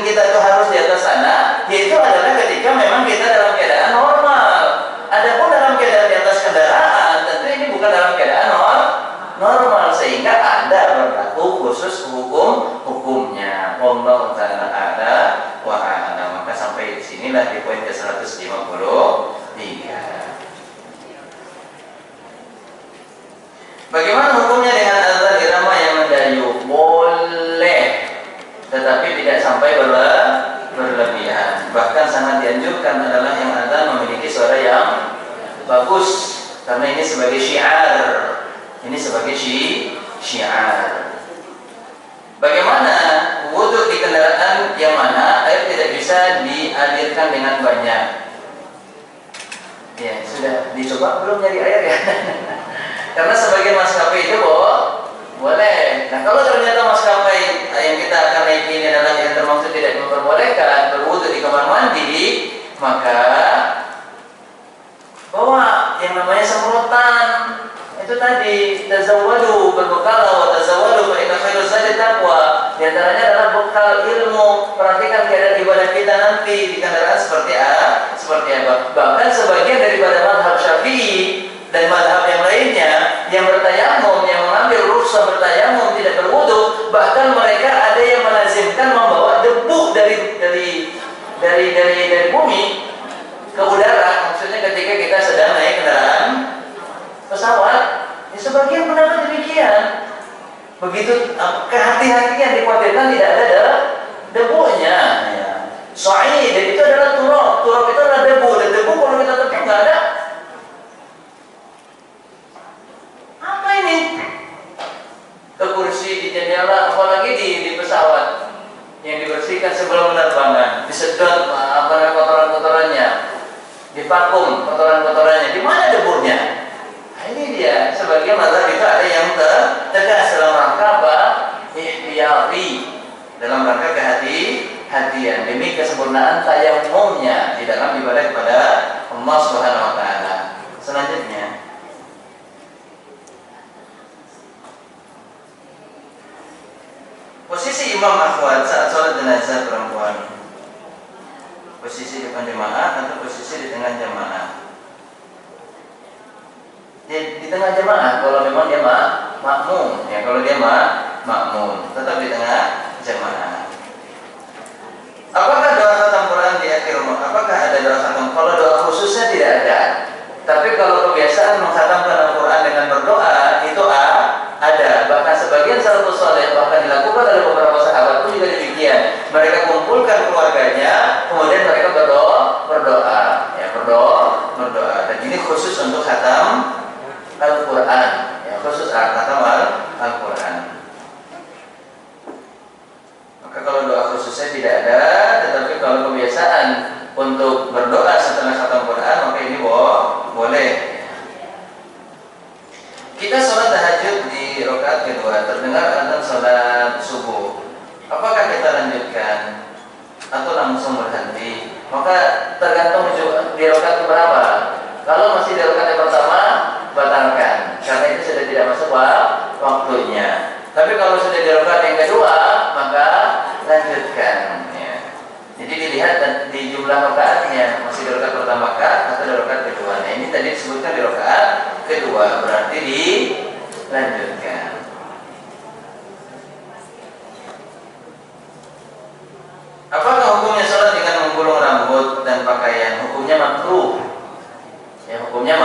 kita itu harus di atas sana, yaitu adalah ketika memang kita dalam keadaan normal. Adapun dalam keadaan di atas kendaraan, tentu ini bukan dalam keadaan normal, sehingga ada berlaku khusus hukumnya. Allah Ta'ala ada wa a'lam. Maka sampai di sinilah di poin ke-153. Bagaimana hukumnya dengan azan irama yang mendayung? Boleh, tetapi tidak sampai berlebihan. Bahkan sangat dianjurkan adalah yang azan memiliki suara yang bagus, karena ini sebagai syiar. Ini sebagai syiar. Bagaimana wudhu di kendaraan yang mana air tidak bisa dialirkan dengan banyak? Ya, sudah dicoba belum nyari air ya? Karena sebagian maskapai itu boleh. Nah, kalau ternyata maskapai yang kita akan naiki ini adalah yang termaksud tidak memperbolehkan berwudu di kamar mandi, maka bawa yang namanya semprotan. Itu tadi, tazawwadu berbekal wa tazawwadu fa inna khairuz zadi taqwa. Di antaranya adalah bekal ilmu. Perhatikan keadaan ibadah kita nanti di kendaraan seperti apa. Bahkan sebagian daripada mazhab Syafi'i dan mazhab yang lainnya yang bertayamum, yang mengambil rukhsah bertayamum tidak berwudu, bahkan mereka ada yang melazimkan membawa debu dari bumi ke udara. Maksudnya ketika kita sedang naik kendaraan pesawat, ya sebagian pendapat demikian. Begitu kehati-hatian, dikhawatirkan tidak ada debunya. Ya. Sa'id, dan itu adalah turab itu adalah debu, dan debu kalau kita tepuk nggak ada. Apa ini? Ke kursi, di jendela, apalagi di pesawat yang dibersihkan sebelum penerbangan, disedot kotoran-kotorannya, divakum kotoran-kotorannya. Di mana debunya? Nah, ini dia. Sebagian mazhab itu ada yang tegas dalam rangka apa? Ihtiyati, dalam rangka kehati-hatian demi kesempurnaan tayamumnya di dalam ibadah kepada Allah Subhanahu wa taala. Selanjutnya, posisi imam akhwat saat sholat jenazah perempuan. Posisi depan jemaah atau posisi di tengah jemaah? Di tengah jemaah kalau memang dia makmum, ya kalau dia makmum tetap di tengah jemaah. Apakah doa khatam Quran di akhir? Apakah ada doa khatam? Kalau doa khususnya tidak ada. Tapi kalau kebiasaan mengkhatamkan Al-Quran dengan berdoa itu ada. Bahkan sebagian salafus saleh bahkan dilakukan oleh beberapa sahabat pun juga demikian. Mereka kumpulkan keluarganya, kemudian mereka berdoa, ya berdoa. Dan ini khusus untuk khatam Al-Quran, ya khusus khatam Al-Quran. Maka kalau doa khususnya tidak ada, tetapi kalau kebiasaan untuk berdoa setelah khatam Quran, maka ini boleh. Kita sholat tahajud di rakaat kedua, terdengar adzan sholat subuh. Apakah kita lanjutkan atau langsung berhenti? Maka tergantung di rakaat berapa. Kalau masih di rakaat yang pertama, batalkan, karena itu sudah tidak masuk waktunya. Tapi kalau sudah di rakaat yang kedua, maka lanjutkan. Ya. Jadi dilihat di jumlah rakaatnya, masih di rakaat pertama atau di rakaat kedua. Nah, ini tadi disebutkan di rakaat kedua, berarti dilanjutkan. Apakah hukumnya sholat dengan menggulung rambut dan pakaian? Hukumnya makruh. Ya, hukumnya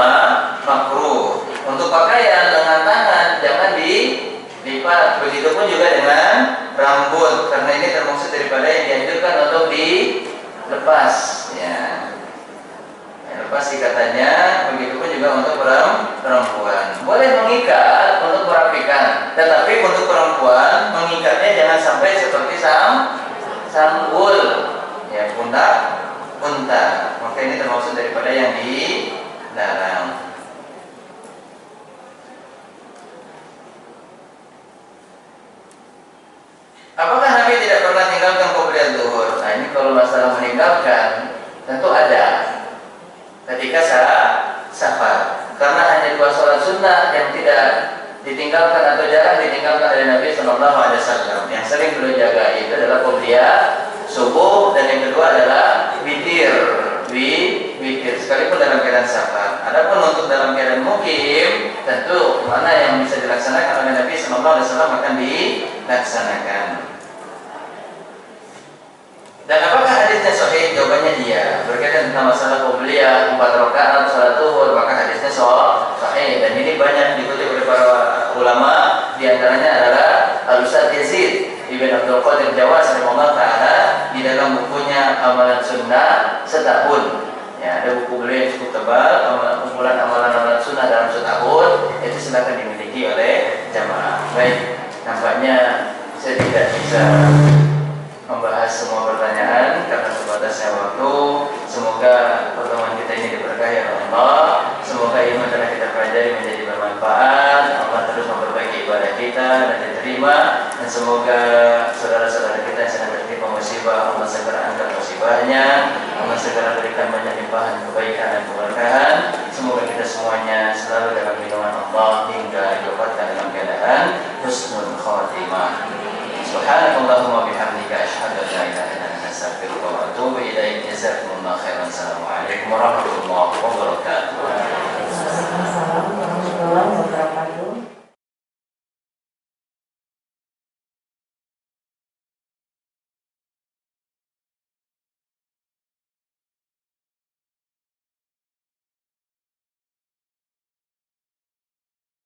makruh. Untuk pakaian lengan tangan jangan dilipat. Begitupun juga dengan rambut, karena ini termasuk daripada yang dianjurkan untuk dilepas. Ya, lepas ikatannya. Begitupun juga untuk perempuan. Boleh mengikat untuk merapikan, tetapi untuk perempuan mengikatnya jangan sampai seperti sanggul, ya pundak unta. Maka ini termasuk daripada yang dilarang. Apakah Nabi tidak pernah tinggalkan qobliyah zuhur? Nah, ini kalau masalah meninggalkan tentu ada ketika safar, karena hanya 2 sholat sunnah yang tidak ditinggalkan atau jarang ditinggalkan oleh Nabi Sallallahu Alaihi Wasallam. Yang sering beliau jaga itu adalah qobliyah subuh, dan yang kedua adalah witir. Witir sekalipun dalam keadaan safar. Adapun untuk dalam keadaan mukim, tentu mana yang bisa dilaksanakan oleh Nabi Sallallahu Alaihi Wasallam akan dilaksanakan. Dan apakah hadisnya sahih? Jawabannya iya. Berkaitan tentang masalah qobliyah 4 rakaat salat zuhur, maka hadisnya sahih, dan ini banyak dikutip oleh para ulama. Di antaranya adalah Al-Ustaz Yazid Ibn Abdul Qadir Jawas rahimahullah taala di dalam bukunya Amalan Sunnah Setahun. Ya, ada buku beliau yang cukup tebal, kumpulan amalan-amalan sunnah dalam setahun. Itu silakan dimiliki oleh jamaah. Baik, nampaknya saya tidak bisa membahas semua pertanyaan karena terbatasnya waktu. Semoga pertemuan kita ini diberkahi oleh Allah. Semoga ilmu yang telah kita pelajari menjadi bermanfaat. Allah terus memperbaiki ibadah kita dan diterima. Dan semoga saudara-saudara kita yang sedang tertimpa musibah, Allah segera angkat musibahnya. Allah segera berikan banyak limpahan kebaikan dan keberkahan. Semoga kita semuanya selalu dalam lindungan Allah hingga didapatkan dalam keadaan husnul khatimah. Subhanakallahumma bihamdika asyhadu an la ilaha illa anta astaghfiruka wa atubu ilaik. Jazakumullahu khairan. Assalamualaikum warahmatullahi wabarakatuh.